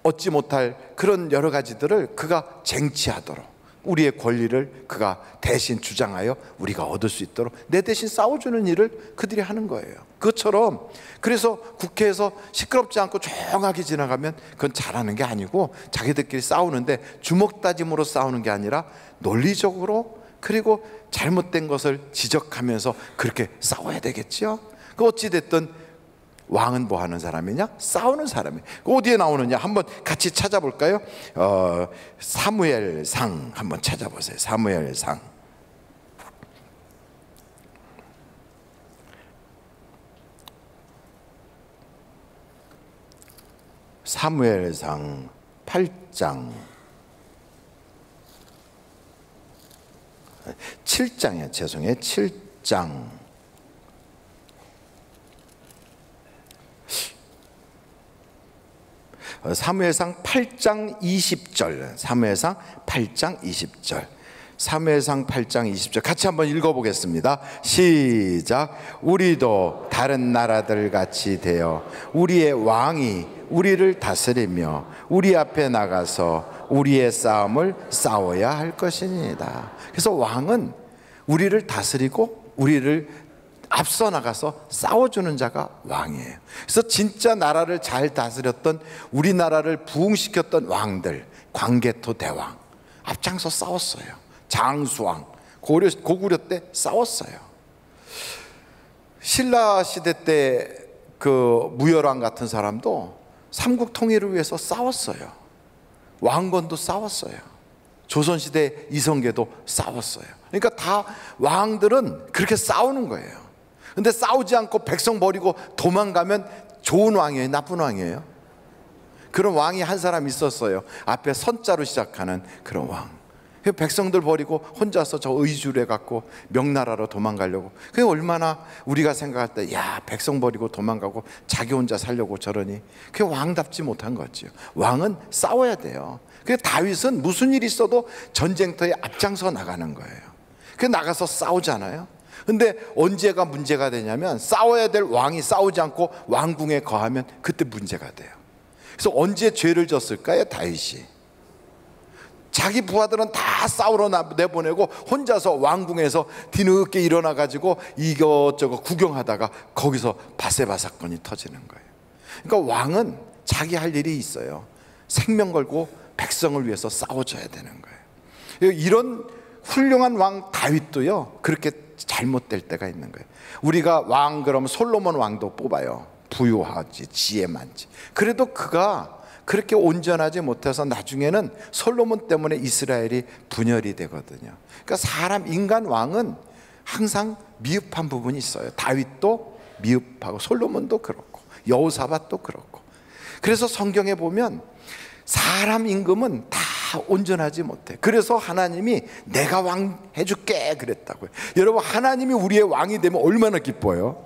얻지 못할 그런 여러 가지들을 그가 쟁취하도록, 우리의 권리를 그가 대신 주장하여 우리가 얻을 수 있도록 내 대신 싸워주는 일을 그들이 하는 거예요. 그것처럼 그래서 국회에서 시끄럽지 않고 조용하게 지나가면 그건 잘하는 게 아니고 자기들끼리 싸우는데 주먹 다짐으로 싸우는 게 아니라 논리적으로, 그리고 잘못된 것을 지적하면서 그렇게 싸워야 되겠죠. 그 어찌됐든 왕은 뭐 하는 사람이냐? 싸우는 사람이에요. 어디에 나오느냐? 한번 같이 찾아볼까요? 사무엘상 한번 찾아보세요. 사무엘상. 사무엘상 8장 7장이에요. 죄송해요. 7장 사무엘상 8장 20절. 사무엘상 8장 20절. 사무엘상 8장 20절 같이 한번 읽어보겠습니다. 시작. 우리도 다른 나라들 같이 되어 우리의 왕이 우리를 다스리며 우리 앞에 나가서 우리의 싸움을 싸워야 할 것이니이다. 그래서 왕은 우리를 다스리고 우리를 앞서 나가서 싸워주는 자가 왕이에요. 그래서 진짜 나라를 잘 다스렸던, 우리나라를 부흥시켰던 왕들, 광개토 대왕 앞장서 싸웠어요. 장수왕, 고구려 때 싸웠어요. 신라 시대 때 그 무열왕 같은 사람도 삼국 통일을 위해서 싸웠어요. 왕건도 싸웠어요. 조선시대 이성계도 싸웠어요. 그러니까 다 왕들은 그렇게 싸우는 거예요. 근데 싸우지 않고 백성 버리고 도망가면 좋은 왕이에요? 나쁜 왕이에요? 그런 왕이 한 사람 있었어요. 앞에 선자로 시작하는 그런 왕. 백성들 버리고 혼자서 저 의주를 해갖고 명나라로 도망가려고. 그게 얼마나 우리가 생각할 때, 야, 백성 버리고 도망가고 자기 혼자 살려고 저러니, 그게 왕답지 못한 거죠. 왕은 싸워야 돼요. 그래서 다윗은 무슨 일이 있어도 전쟁터에 앞장서 나가는 거예요. 그래서 나가서 싸우잖아요. 근데 언제가 문제가 되냐면, 싸워야 될 왕이 싸우지 않고 왕궁에 거하면 그때 문제가 돼요. 그래서 언제 죄를 졌을까요? 다윗이 자기 부하들은 다 싸우러 내보내고 혼자서 왕궁에서 뒤늦게 일어나가지고 이것저것 구경하다가 거기서 바세바 사건이 터지는 거예요. 그러니까 왕은 자기 할 일이 있어요. 생명 걸고 백성을 위해서 싸워줘야 되는 거예요. 이런 훌륭한 왕 다윗도요, 그렇게 잘못될 때가 있는 거예요. 우리가 왕 그러면 솔로몬 왕도 뽑아요. 부유하지, 지혜 많지. 그래도 그가 그렇게 온전하지 못해서 나중에는 솔로몬 때문에 이스라엘이 분열이 되거든요. 그러니까 사람, 인간 왕은 항상 미흡한 부분이 있어요. 다윗도 미흡하고 솔로몬도 그렇고 여호사밧도 그렇고. 그래서 성경에 보면 사람 임금은 다 온전하지 못해. 그래서 하나님이 내가 왕 해줄게 그랬다고요. 여러분, 하나님이 우리의 왕이 되면 얼마나 기뻐요.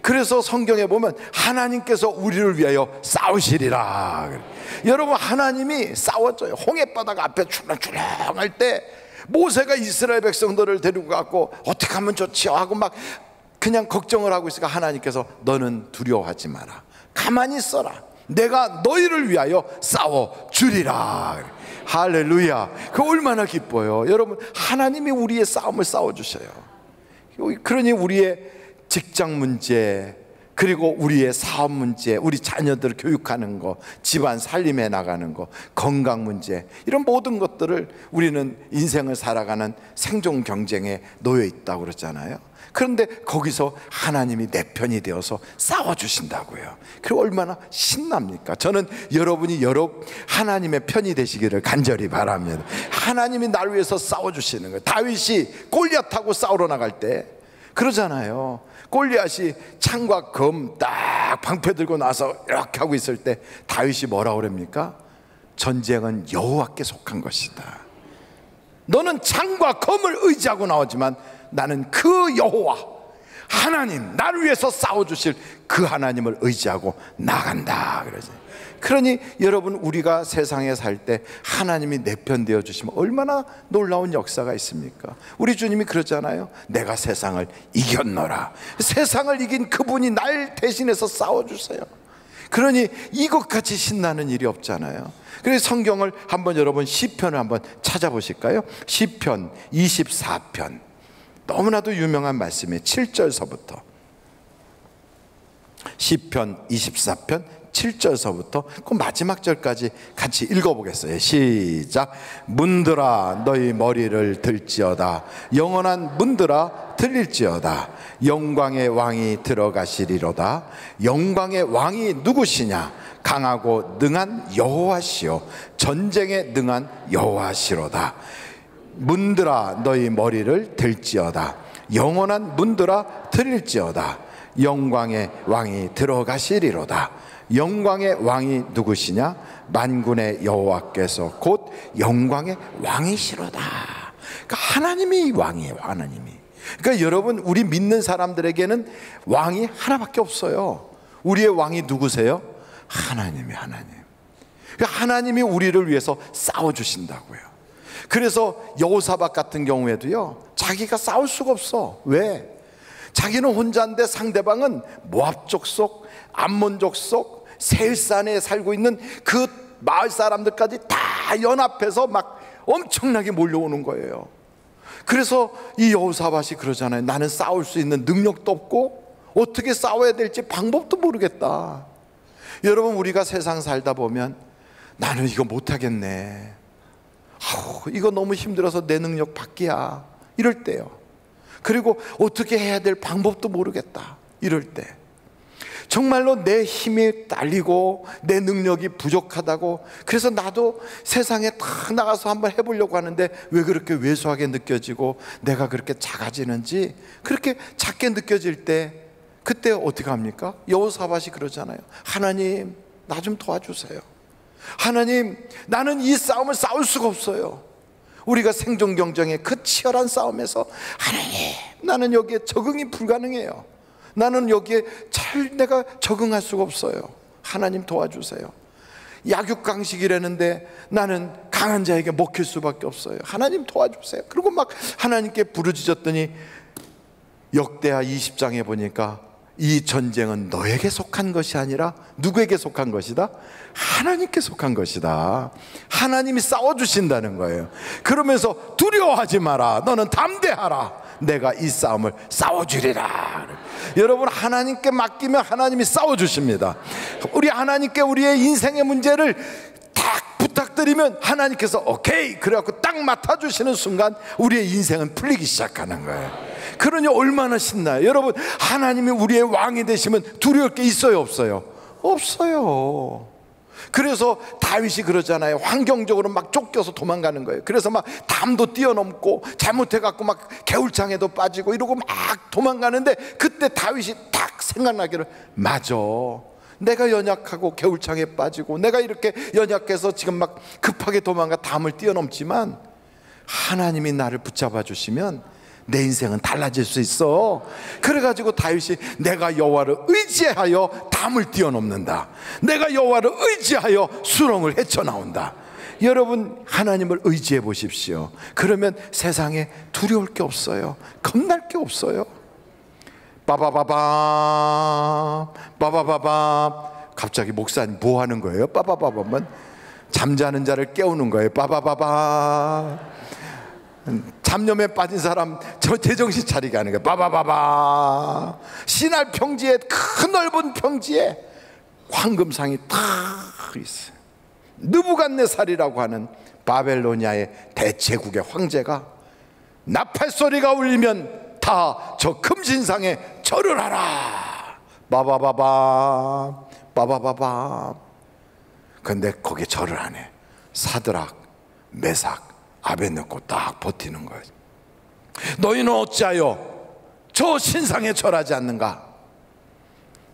그래서 성경에 보면 하나님께서 우리를 위하여 싸우시리라. 여러분, 하나님이 싸웠죠. 홍해바다가 앞에 출렁출렁할 때 모세가 이스라엘 백성들을 데리고 갔고 어떻게 하면 좋지요 하고 막 그냥 걱정을 하고 있으니까 하나님께서 너는 두려워하지 마라, 가만히 있어라, 내가 너희를 위하여 싸워주리라. 할렐루야. 그 얼마나 기뻐요. 여러분, 하나님이 우리의 싸움을 싸워주셔요. 그러니 우리의 직장 문제, 그리고 우리의 사업 문제, 우리 자녀들을 교육하는 거, 집안 살림해 나가는 거, 건강 문제, 이런 모든 것들을 우리는 인생을 살아가는 생존 경쟁에 놓여 있다고 그랬잖아요. 그런데 거기서 하나님이 내 편이 되어서 싸워주신다고요. 그리고 얼마나 신납니까? 저는 여러분이 하나님의 편이 되시기를 간절히 바랍니다. 하나님이 나를 위해서 싸워주시는 거예요. 다윗이 골리앗하고 싸우러 나갈 때 그러잖아요. 골리앗이 창과 검 딱 방패 들고 나서 이렇게 하고 있을 때 다윗이 뭐라고 그럽니까? 전쟁은 여호와께 속한 것이다. 너는 창과 검을 의지하고 나오지만 나는 그 여호와 하나님, 나를 위해서 싸워주실 그 하나님을 의지하고 나간다 그러지. 그러니 여러분, 우리가 세상에 살 때 하나님이 내 편 되어 주시면 얼마나 놀라운 역사가 있습니까? 우리 주님이 그러잖아요. 내가 세상을 이겼노라. 세상을 이긴 그분이 날 대신해서 싸워주세요. 그러니 이것같이 신나는 일이 없잖아요. 그래서 성경을 한번 여러분 시편을 한번 찾아보실까요? 시편 24편, 너무나도 유명한 말씀이에요. 7절서부터. 시편 24편 7절서부터 그 마지막 절까지 같이 읽어보겠어요. 시작. 문들아 너희 머리를 들지어다. 영원한 문들아 들릴지어다. 영광의 왕이 들어가시리로다. 영광의 왕이 누구시냐? 강하고 능한 여호와시요 전쟁에 능한 여호와시로다. 문들아 너희 머리를 들지어다. 영원한 문들아 들릴지어다. 영광의 왕이 들어가시리로다. 영광의 왕이 누구시냐? 만군의 여호와께서 곧 영광의 왕이시로다. 그러니까 하나님이 왕이에요. 하나님이. 그러니까 여러분, 우리 믿는 사람들에게는 왕이 하나밖에 없어요. 우리의 왕이 누구세요? 하나님이. 하나님. 그러니까 하나님이 우리를 위해서 싸워주신다고요. 그래서 여호사밧 같은 경우에도요, 자기가 싸울 수가 없어. 왜? 자기는 혼자인데 상대방은 모압 족속, 암몬 족속, 세일산에 살고 있는 그 마을 사람들까지 다 연합해서 막 엄청나게 몰려오는 거예요. 그래서 이 여호사밧이 그러잖아요. 나는 싸울 수 있는 능력도 없고 어떻게 싸워야 될지 방법도 모르겠다. 여러분, 우리가 세상 살다 보면 나는 이거 못하겠네, 이거 너무 힘들어서 내 능력 밖이야, 이럴 때요. 그리고 어떻게 해야 될 방법도 모르겠다, 이럴 때 정말로 내 힘이 딸리고 내 능력이 부족하다고, 그래서 나도 세상에 탁 나가서 한번 해보려고 하는데 왜 그렇게 왜소하게 느껴지고 내가 그렇게 작아지는지, 그렇게 작게 느껴질 때 그때 어떻게 합니까? 여호사밧이 그러잖아요. 하나님, 나 좀 도와주세요. 하나님, 나는 이 싸움을 싸울 수가 없어요. 우리가 생존 경쟁의 그 치열한 싸움에서 하나님, 나는 여기에 적응이 불가능해요. 나는 여기에 잘 내가 적응할 수가 없어요. 하나님 도와주세요. 약육강식이라는데 나는 강한 자에게 먹힐 수밖에 없어요. 하나님 도와주세요. 그리고 막 하나님께 부르짖었더니 역대하 20장에 보니까 이 전쟁은 너에게 속한 것이 아니라 누구에게 속한 것이다? 하나님께 속한 것이다. 하나님이 싸워주신다는 거예요. 그러면서 두려워하지 마라. 너는 담대하라. 내가 이 싸움을 싸워주리라. 여러분, 하나님께 맡기면 하나님이 싸워주십니다. 우리 하나님께 우리의 인생의 문제를 딱 부탁드리면 하나님께서 오케이 그래갖고 딱 맡아주시는 순간 우리의 인생은 풀리기 시작하는 거예요. 그러니 얼마나 신나요. 여러분, 하나님이 우리의 왕이 되시면 두려울 게 있어요, 없어요? 없어요. 그래서 다윗이 그러잖아요. 환경적으로 막 쫓겨서 도망가는 거예요. 그래서 막 담도 뛰어넘고 잘못해갖고 막 개울창에도 빠지고 이러고 막 도망가는데 그때 다윗이 딱 생각나기를, 맞아, 내가 연약하고 겨울창에 빠지고 내가 이렇게 연약해서 지금 막 급하게 도망가 담을 뛰어넘지만 하나님이 나를 붙잡아 주시면 내 인생은 달라질 수 있어. 그래가지고 다윗이 내가 여호와를 의지하여 담을 뛰어넘는다, 내가 여호와를 의지하여 수렁을 헤쳐나온다. 여러분 하나님을 의지해 보십시오. 그러면 세상에 두려울 게 없어요. 겁날 게 없어요. 빠바바밤 빠바바밤. 갑자기 목사님 뭐 하는 거예요? 빠바바밤은 잠자는 자를 깨우는 거예요. 빠바바밤. 잡념에 빠진 사람 저 제정신 차리게 하는 거예요. 빠바바밤. 시날 평지에, 큰 넓은 평지에 황금상이 탁 있어요. 느부갓네살이라고 하는 바벨로니아의 대제국의 황제가 나팔 소리가 울리면 다 저 금신상에 절을 하라. 빠바바밤 빠바바밤. 근데 거기에 절을 하네. 사드락, 메삭, 아벳느고 딱 버티는 거예요. 너희는 어찌하여 저 신상에 절하지 않는가?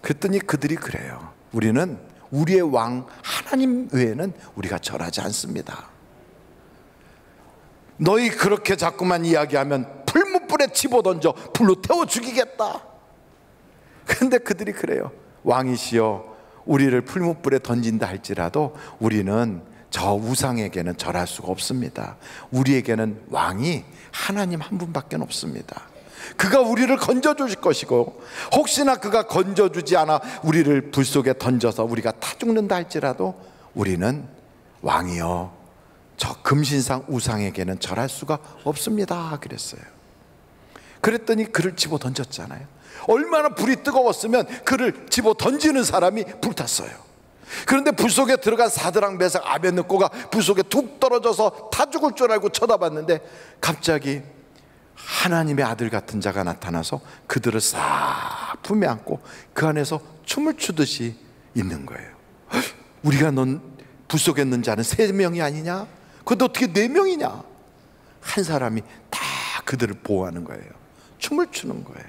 그랬더니 그들이 그래요. 우리는 우리의 왕 하나님 외에는 우리가 절하지 않습니다. 너희 그렇게 자꾸만 이야기하면 풀무불에 집어던져 불로 태워 죽이겠다. 그런데 그들이 그래요. 왕이시여, 우리를 풀무불에 던진다 할지라도 우리는 저 우상에게는 절할 수가 없습니다. 우리에게는 왕이 하나님 한 분밖에 없습니다. 그가 우리를 건져주실 것이고, 혹시나 그가 건져주지 않아 우리를 불 속에 던져서 우리가 타 죽는다 할지라도 우리는 왕이여, 저 금신상 우상에게는 절할 수가 없습니다. 그랬어요. 그랬더니 그를 집어 던졌잖아요. 얼마나 불이 뜨거웠으면 그를 집어 던지는 사람이 불탔어요. 그런데 불 속에 들어간 사드락, 메삭, 아벳느고가 불 속에 툭 떨어져서 타 죽을 줄 알고 쳐다봤는데 갑자기 하나님의 아들 같은 자가 나타나서 그들을 싹 품에 안고 그 안에서 춤을 추듯이 있는 거예요. 우리가 넌 불 속에 있는 자는 3명이 아니냐? 그런데 어떻게 4명이냐? 한 사람이 다 그들을 보호하는 거예요. 춤을 추는 거예요.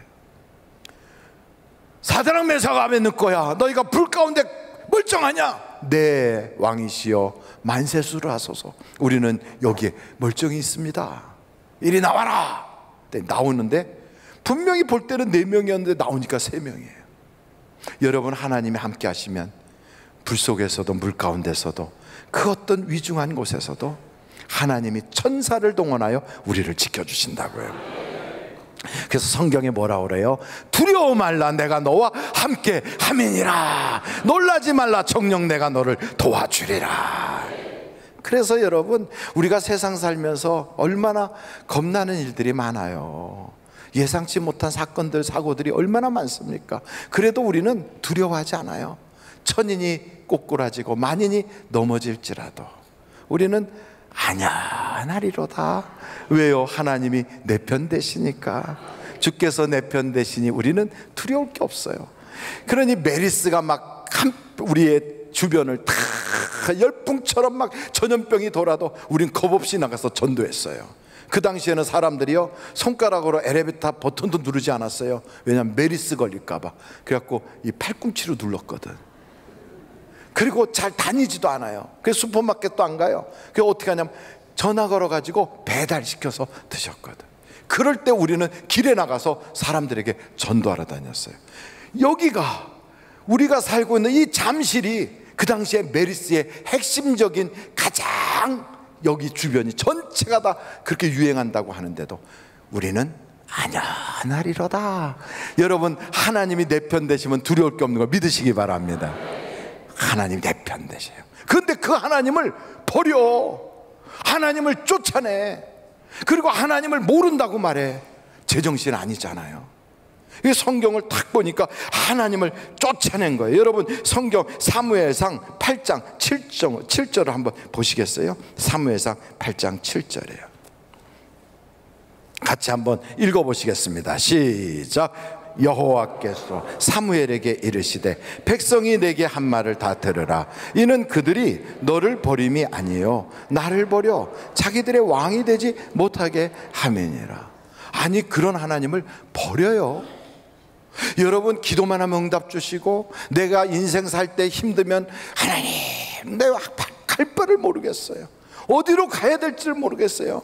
사드락, 메삭, 아벳느고야, 너희가 불 가운데 멀쩡하냐? 네, 왕이시여, 만세수를 하소서. 우리는 여기에 멀쩡히 있습니다. 이리 나와라. 나오는데 분명히 볼 때는 4명이었는데 나오니까 3명이에요. 여러분, 하나님이 함께 하시면 불 속에서도 물 가운데서도 그 어떤 위중한 곳에서도 하나님이 천사를 동원하여 우리를 지켜주신다고요. 그래서 성경에 뭐라 그래요? 두려워 말라, 내가 너와 함께 함이니라. 놀라지 말라, 정녕 내가 너를 도와주리라. 그래서 여러분, 우리가 세상 살면서 얼마나 겁나는 일들이 많아요. 예상치 못한 사건들, 사고들이 얼마나 많습니까? 그래도 우리는 두려워하지 않아요. 천인이 꼬꾸라지고 만인이 넘어질지라도 우리는 안연하리로다. 왜요? 하나님이 내 편 되시니까. 주께서 내 편 되시니 우리는 두려울 게 없어요. 그러니 메리스가 막 우리의 주변을 다 열풍처럼 막 전염병이 돌아도 우린 겁없이 나가서 전도했어요. 그 당시에는 사람들이요, 손가락으로 엘리베이터 버튼도 누르지 않았어요. 왜냐하면 메리스 걸릴까 봐. 그래갖고 이 팔꿈치로 눌렀거든. 그리고 잘 다니지도 않아요. 그래서 슈퍼마켓도 안 가요. 그래서 어떻게 하냐면 전화 걸어가지고 배달시켜서 드셨거든. 그럴 때 우리는 길에 나가서 사람들에게 전도하러 다녔어요. 여기가 우리가 살고 있는 이 잠실이 그 당시에 메리스의 핵심적인 가장 여기 주변이 전체가 다 그렇게 유행한다고 하는데도 우리는 안연하리로다. 여러분, 하나님이 내 편 되시면 두려울 게 없는 거 믿으시기 바랍니다. 하나님 내 편 되세요. 그런데 그 하나님을 버려. 하나님을 쫓아내. 그리고 하나님을 모른다고 말해. 제정신 아니잖아요. 이 성경을 딱 보니까 하나님을 쫓아낸 거예요. 여러분, 성경 사무엘상 8장 7절을 한번 보시겠어요? 사무엘상 8장 7절이에요. 같이 한번 읽어보시겠습니다. 시작. 여호와께서 사무엘에게 이르시되 백성이 내게 한 말을 다 들으라. 이는 그들이 너를 버림이 아니요 나를 버려 자기들의 왕이 되지 못하게 함이니라. 아니, 그런 하나님을 버려요. 여러분, 기도만 하면 응답 주시고, 내가 인생 살 때 힘들면 하나님, 내가 갈 바를 모르겠어요. 어디로 가야 될지를 모르겠어요.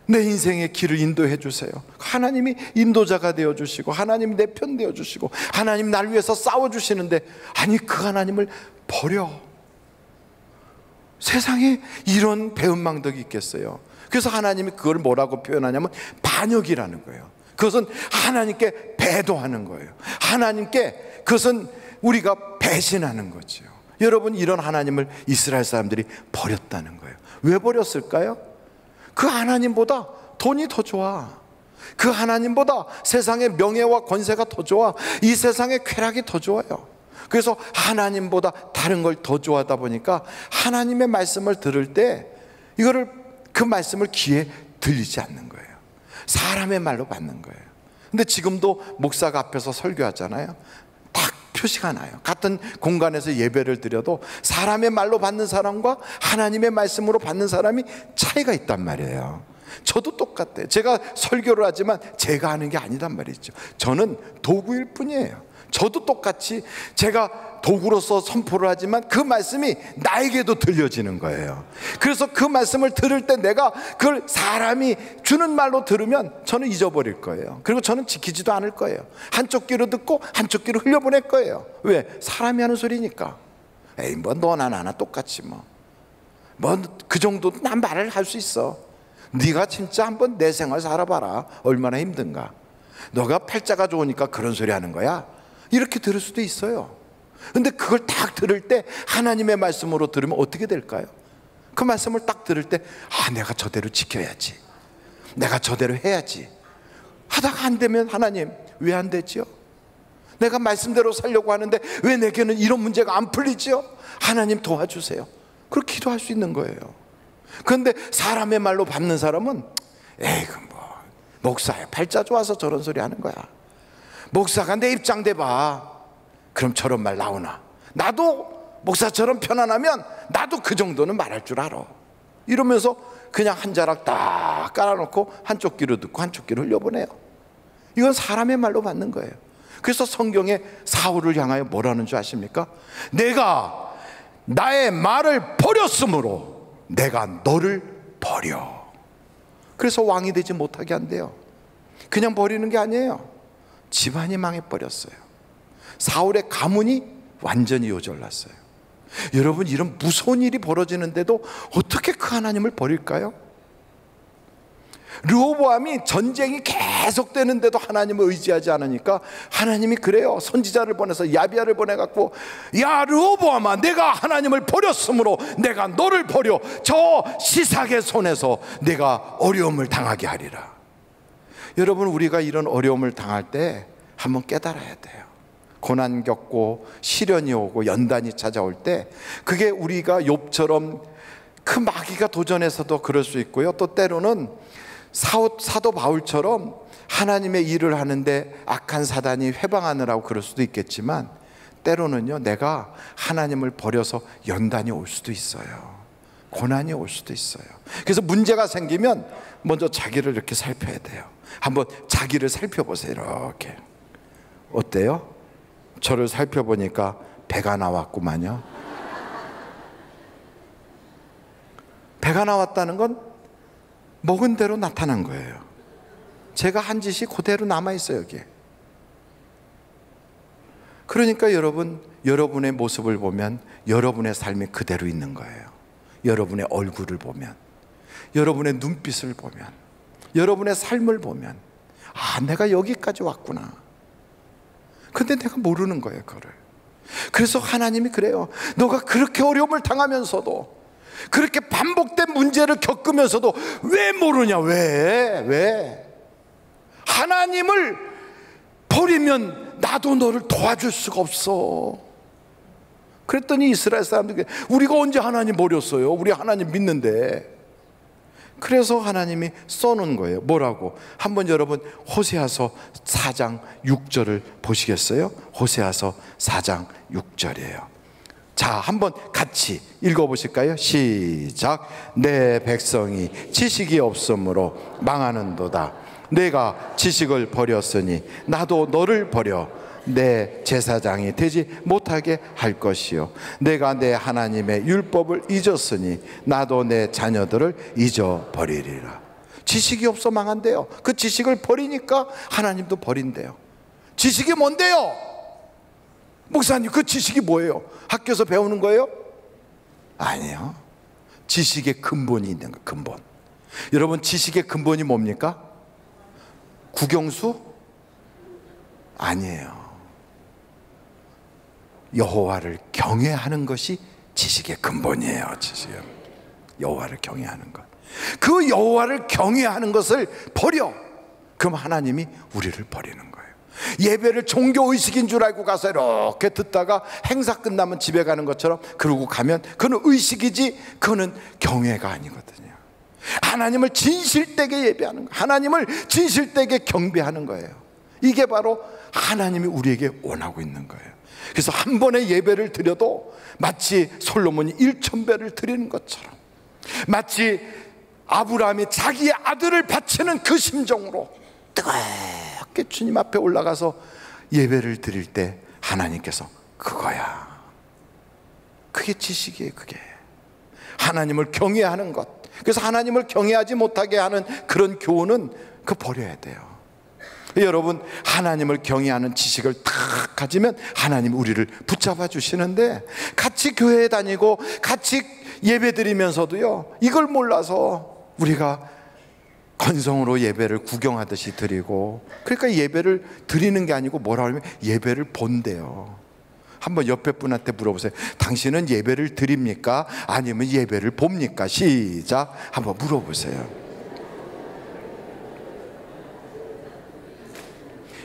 내 인생의 길을 인도해 주세요. 하나님이 인도자가 되어 주시고, 하나님이 내 편 되어 주시고, 하나님 날 위해서 싸워 주시는데, 아니 그 하나님을 버려. 세상에 이런 배은망덕이 있겠어요. 그래서 하나님이 그걸 뭐라고 표현하냐면 반역이라는 거예요. 그것은 하나님께 배도하는 거예요. 하나님께, 그것은 우리가 배신하는 거죠. 여러분, 이런 하나님을 이스라엘 사람들이 버렸다는 거예요. 왜 버렸을까요? 그 하나님보다 돈이 더 좋아. 그 하나님보다 세상의 명예와 권세가 더 좋아. 이 세상의 쾌락이 더 좋아요. 그래서 하나님보다 다른 걸 더 좋아하다 보니까 하나님의 말씀을 들을 때 그 말씀을 귀에 들리지 않는 거예요. 사람의 말로 받는 거예요. 근데 지금도 목사가 앞에서 설교하잖아요. 딱 표시가 나요. 같은 공간에서 예배를 드려도 사람의 말로 받는 사람과 하나님의 말씀으로 받는 사람이 차이가 있단 말이에요. 저도 똑같아요. 제가 설교를 하지만 제가 하는 게 아니단 말이죠. 저는 도구일 뿐이에요. 저도 똑같이 제가 도구로서 선포를 하지만 그 말씀이 나에게도 들려지는 거예요. 그래서 그 말씀을 들을 때 내가 그걸 사람이 주는 말로 들으면 저는 잊어버릴 거예요. 그리고 저는 지키지도 않을 거예요. 한쪽 귀로 듣고 한쪽 귀로 흘려보낼 거예요. 왜? 사람이 하는 소리니까. 에이, 뭐 너나 나나 똑같지 뭐 그 정도 난 말을 할 수 있어. 네가 진짜 한번 내 생활 살아봐라. 얼마나 힘든가. 너가 팔자가 좋으니까 그런 소리 하는 거야. 이렇게 들을 수도 있어요. 근데 그걸 딱 들을 때 하나님의 말씀으로 들으면 어떻게 될까요? 그 말씀을 딱 들을 때 내가 저대로 지켜야지, 내가 저대로 해야지 하다가 안 되면 하나님 왜 안 되지요? 내가 말씀대로 살려고 하는데 왜 내게는 이런 문제가 안 풀리지요? 하나님 도와주세요. 그렇게 기도할 수 있는 거예요. 그런데 사람의 말로 받는 사람은 에이그 뭐 목사야 팔자 좋아서 저런 소리 하는 거야. 목사가 내 입장 대봐. 그럼 저런 말 나오나? 나도 목사처럼 편안하면 나도 그 정도는 말할 줄 알아. 이러면서 그냥 한 자락 딱 깔아놓고 한쪽 귀로 듣고 한쪽 귀로 흘려보내요. 이건 사람의 말로 받는 거예요. 그래서 성경에 사울을 향하여 뭐라는 줄 아십니까? 내가 나의 말을 버렸으므로 내가 너를 버려. 그래서 왕이 되지 못하게 한대요. 그냥 버리는 게 아니에요. 집안이 망해버렸어요. 사울의 가문이 완전히 요절났어요. 여러분, 이런 무서운 일이 벌어지는데도 어떻게 그 하나님을 버릴까요? 르호보암이 전쟁이 계속되는데도 하나님을 의지하지 않으니까 하나님이 그래요. 선지자를 보내서 야비야를 보내갖고, 야 르호보암아, 내가 하나님을 버렸으므로 내가 너를 버려 저 시삭의 손에서 내가 어려움을 당하게 하리라. 여러분, 우리가 이런 어려움을 당할 때 한번 깨달아야 돼요. 고난 겪고 시련이 오고 연단이 찾아올 때 그게 우리가 욥처럼 그 마귀가 도전해서도 그럴 수 있고요. 또 때로는 사도 바울처럼 하나님의 일을 하는데 악한 사단이 회방하느라고 그럴 수도 있겠지만, 때로는요 내가 하나님을 버려서 연단이 올 수도 있어요. 고난이 올 수도 있어요. 그래서 문제가 생기면 먼저 자기를 이렇게 살펴야 돼요. 한번 자기를 살펴보세요. 이렇게. 어때요? 저를 살펴보니까 배가 나왔구만요. 배가 나왔다는 건 먹은 대로 나타난 거예요. 제가 한 짓이 그대로 남아있어요, 여기에. 그러니까 여러분, 여러분의 모습을 보면 여러분의 삶이 그대로 있는 거예요. 여러분의 얼굴을 보면, 여러분의 눈빛을 보면, 여러분의 삶을 보면, 내가 여기까지 왔구나. 근데 내가 모르는 거예요, 그거를. 그래서 하나님이 그래요. 너가 그렇게 어려움을 당하면서도, 그렇게 반복된 문제를 겪으면서도 왜 모르냐? 왜? 하나님을 버리면 나도 너를 도와줄 수가 없어. 그랬더니 이스라엘 사람들이, 우리가 언제 하나님 버렸어요? 우리 하나님 믿는데. 그래서 하나님이 써놓은 거예요. 뭐라고? 한번 여러분 호세아서 4장 6절을 보시겠어요? 호세아서 4장 6절이에요. 자, 한번 같이 읽어보실까요? 시작. 내 백성이 지식이 없으므로 망하는도다. 내가 지식을 버렸으니 나도 너를 버려 내 제사장이 되지 못하게 할 것이요 내가 내 하나님의 율법을 잊었으니 나도 내 자녀들을 잊어버리리라. 지식이 없어 망한대요. 그 지식을 버리니까 하나님도 버린대요. 지식이 뭔데요? 목사님, 그 지식이 뭐예요? 학교에서 배우는 거예요? 아니요. 지식의 근본이 있는 거예요. 근본. 여러분, 지식의 근본이 뭡니까? 국영수? 아니에요. 여호와를 경외하는 것이 지식의 근본이에요. 지식은 여호와를 경외하는 것. 그 여호와를 경외하는 것을 버려. 그럼 하나님이 우리를 버리는 거예요. 예배를 종교의식인 줄 알고 가서 이렇게 듣다가 행사 끝나면 집에 가는 것처럼 그러고 가면 그건 의식이지, 그거는 경외가 아니거든요. 하나님을 진실되게 예배하는 거예요. 하나님을 진실되게 경배하는 거예요. 이게 바로 하나님이 우리에게 원하고 있는 거예요. 그래서 한 번의 예배를 드려도 마치 솔로몬이 1000배를 드리는 것처럼, 마치 아브라함이 자기의 아들을 바치는 그 심정으로 뜨겁게 주님 앞에 올라가서 예배를 드릴 때 하나님께서 그거야. 그게 지식이에요. 그게 하나님을 경외하는 것. 그래서 하나님을 경외하지 못하게 하는 그런 교훈은 그 버려야 돼요. 여러분, 하나님을 경외하는 지식을 딱 가지면 하나님 우리를 붙잡아 주시는데, 같이 교회에 다니고 같이 예배 드리면서도요, 이걸 몰라서 우리가 건성으로 예배를 구경하듯이 드리고, 그러니까 예배를 드리는 게 아니고 뭐라 하면 예배를 본대요. 한번 옆에 분한테 물어보세요. 당신은 예배를 드립니까? 아니면 예배를 봅니까? 시작. 한번 물어보세요.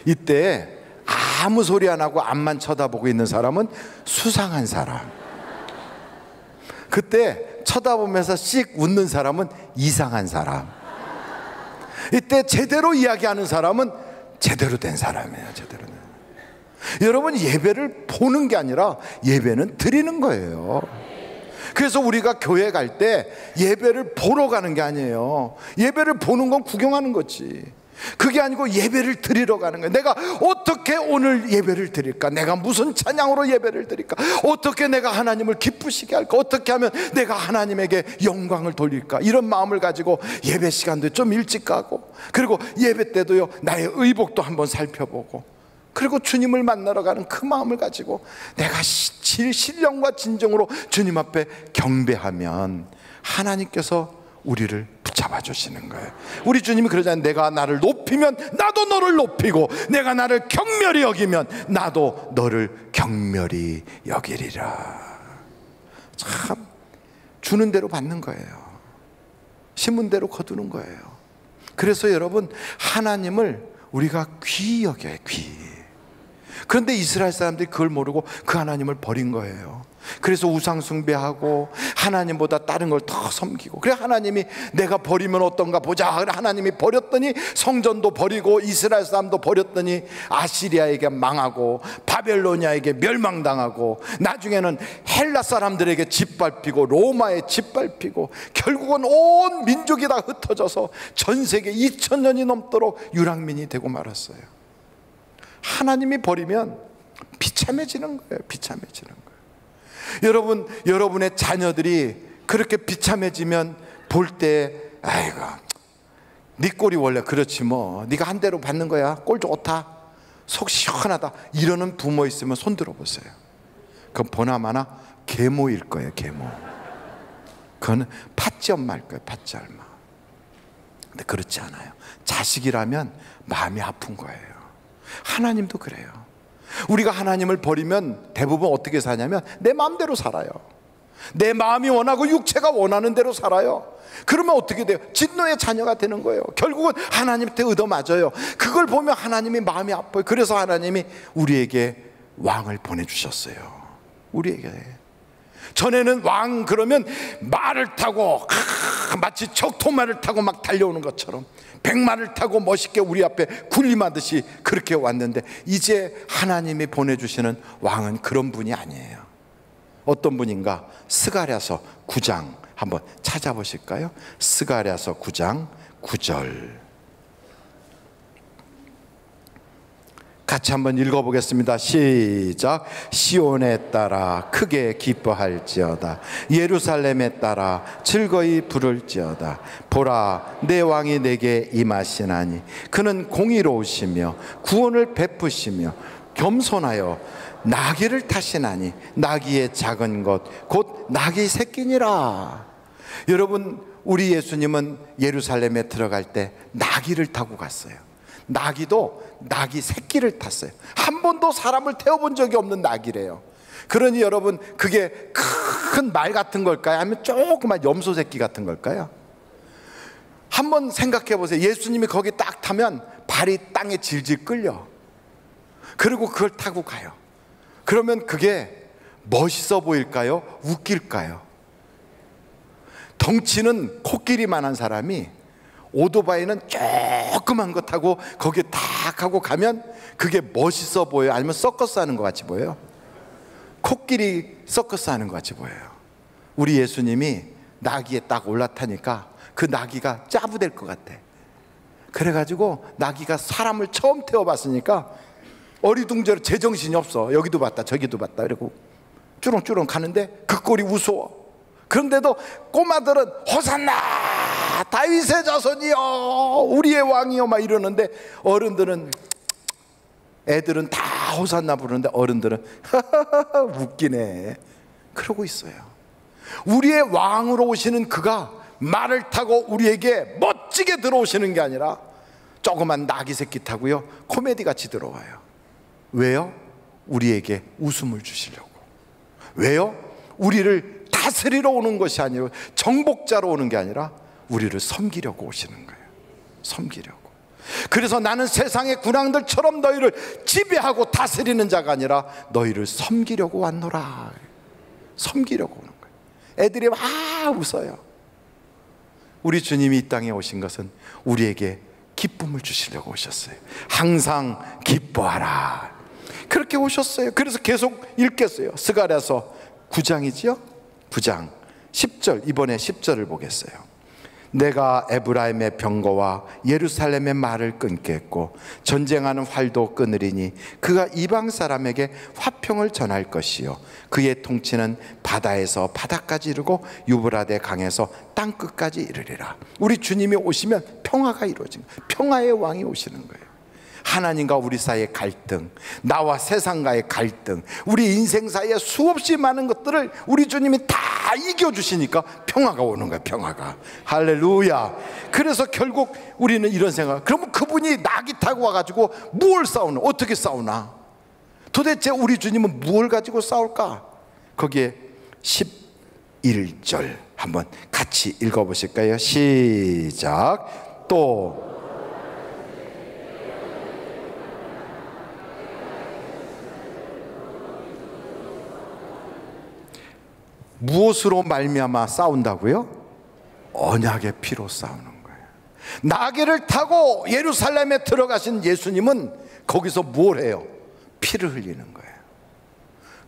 이때 아무 소리 안 하고 앞만 쳐다보고 있는 사람은 수상한 사람, 그때 쳐다보면서 씩 웃는 사람은 이상한 사람, 이때 제대로 이야기하는 사람은 제대로 된 사람이에요. 제대로 된. 여러분, 예배를 보는 게 아니라 예배는 드리는 거예요. 그래서 우리가 교회 갈 때 예배를 보러 가는 게 아니에요. 예배를 보는 건 구경하는 거지. 그게 아니고 예배를 드리러 가는 거예요. 내가 어떻게 오늘 예배를 드릴까? 내가 무슨 찬양으로 예배를 드릴까? 어떻게 내가 하나님을 기쁘시게 할까? 어떻게 하면 내가 하나님에게 영광을 돌릴까? 이런 마음을 가지고 예배 시간도 좀 일찍 가고, 그리고 예배 때도요, 나의 의복도 한번 살펴보고, 그리고 주님을 만나러 가는 그 마음을 가지고 내가 신령과 진정으로 주님 앞에 경배하면 하나님께서 우리를 붙잡아 주시는 거예요. 우리 주님이 그러잖아요. 내가 나를 높이면 나도 너를 높이고, 내가 나를 경멸히 여기면 나도 너를 경멸히 여기리라. 참, 주는 대로 받는 거예요. 심은 대로 거두는 거예요. 그래서 여러분, 하나님을 우리가 귀히 여겨요. 귀히. 그런데 이스라엘 사람들이 그걸 모르고 그 하나님을 버린 거예요. 그래서 우상 숭배하고 하나님보다 다른 걸 더 섬기고, 그래 하나님이 내가 버리면 어떤가 보자. 그래 하나님이 버렸더니 성전도 버리고 이스라엘 사람도 버렸더니 아시리아에게 망하고 바벨로니아에게 멸망당하고, 나중에는 헬라 사람들에게 짓밟히고 로마에 짓밟히고, 결국은 온 민족이 다 흩어져서 전 세계 2000년이 넘도록 유랑민이 되고 말았어요. 하나님이 버리면 비참해지는 거예요. 비참해지는 거예요. 여러분, 여러분의 자녀들이 그렇게 비참해지면 볼 때, 아이고, 네 꼴이 원래 그렇지 뭐, 네가 한 대로 받는 거야, 꼴 좋다, 속 시원하다, 이러는 부모 있으면 손 들어보세요. 그건 보나마나 계모일 거예요. 계모. 그건 팥지 엄마일 거예요. 팥지 엄마. 근데 그렇지 않아요. 자식이라면 마음이 아픈 거예요. 하나님도 그래요. 우리가 하나님을 버리면 대부분 어떻게 사냐면 내 마음대로 살아요. 내 마음이 원하고 육체가 원하는 대로 살아요. 그러면 어떻게 돼요? 진노의 자녀가 되는 거예요. 결국은 하나님한테 얻어맞아요. 그걸 보면 하나님이 마음이 아파요. 그래서 하나님이 우리에게 왕을 보내주셨어요. 우리에게. 전에는 왕 그러면 말을 타고 마치 적토마를 타고 막 달려오는 것처럼 백마를 타고 멋있게 우리 앞에 군림하듯이 그렇게 왔는데, 이제 하나님이 보내주시는 왕은 그런 분이 아니에요. 어떤 분인가? 스가랴서 9장 한번 찾아보실까요? 스가랴서 9장 9절. 같이 한번 읽어보겠습니다. 시작. 시온에 따라 크게 기뻐할지어다. 예루살렘에 따라 즐거이 부를지어다. 보라, 내 왕이 내게 임하시나니 그는 공의로우시며 구원을 베푸시며 겸손하여 나귀를 타시나니 나귀의 작은 것 곧 나귀 새끼니라. 여러분, 우리 예수님은 예루살렘에 들어갈 때 나귀를 타고 갔어요. 나귀도 나귀 새끼를 탔어요. 한 번도 사람을 태워본 적이 없는 나귀래요. 그러니 여러분, 그게 큰 말 같은 걸까요? 아니면 조그만 염소 새끼 같은 걸까요? 한번 생각해 보세요. 예수님이 거기 딱 타면 발이 땅에 질질 끌려. 그리고 그걸 타고 가요. 그러면 그게 멋있어 보일까요? 웃길까요? 덩치는 코끼리만한 사람이 오토바이는 조그만 거 타고 거기에 딱 하고 가면 그게 멋있어 보여요? 아니면 서커스 하는 것 같이 보여요? 코끼리 서커스 하는 것 같이 보여요. 우리 예수님이 나귀에 딱 올라타니까 그 나귀가 짜부될 것 같아. 그래가지고 나귀가 사람을 처음 태워봤으니까 어리둥절 제정신이 없어. 여기도 봤다 저기도 봤다 이러고 쭈렁쭈렁 가는데 그 꼴이 우스워. 그런데도 꼬마들은 호산나 다윗의 자손이여 우리의 왕이여 막 이러는데, 어른들은, 애들은 다 호산나 부르는데 어른들은 웃기네 그러고 있어요. 우리의 왕으로 오시는 그가 말을 타고 우리에게 멋지게 들어오시는 게 아니라 조그만 나귀 새끼 타고요 코미디 같이 들어와요. 왜요? 우리에게 웃음을 주시려고. 왜요? 우리를 다스리러 오는 것이 아니라, 정복자로 오는 게 아니라 우리를 섬기려고 오시는 거예요. 섬기려고. 그래서 나는 세상의 군왕들처럼 너희를 지배하고 다스리는 자가 아니라 너희를 섬기려고 왔노라. 섬기려고 오는 거예요. 애들이 막 웃어요. 우리 주님이 이 땅에 오신 것은 우리에게 기쁨을 주시려고 오셨어요. 항상 기뻐하라. 그렇게 오셨어요. 그래서 계속 읽겠어요. 스가랴서 9장이지요? 9장 10절, 이번에 10절을 보겠어요. 내가 에브라임의 병거와 예루살렘의 말을 끊겠고 전쟁하는 활도 끊으리니 그가 이방 사람에게 화평을 전할 것이요 그의 통치는 바다에서 바다까지 이르고 유브라데 강에서 땅끝까지 이르리라. 우리 주님이 오시면 평화가 이루어진 거예요. 평화의 왕이 오시는 거예요. 하나님과 우리 사이의 갈등, 나와 세상과의 갈등, 우리 인생 사이에 수없이 많은 것들을 우리 주님이 다 이겨주시니까 평화가 오는 거야. 평화가. 할렐루야. 그래서 결국 우리는 이런 생각, 그러면 그분이 나귀 타고 와가지고 뭘 싸우나? 어떻게 싸우나? 도대체 우리 주님은 뭘 가지고 싸울까? 거기에 11절 한번 같이 읽어보실까요? 시작. 또 무엇으로 말미암아 싸운다고요? 언약의 피로 싸우는 거예요. 나귀를 타고 예루살렘에 들어가신 예수님은 거기서 뭘 해요? 피를 흘리는 거예요.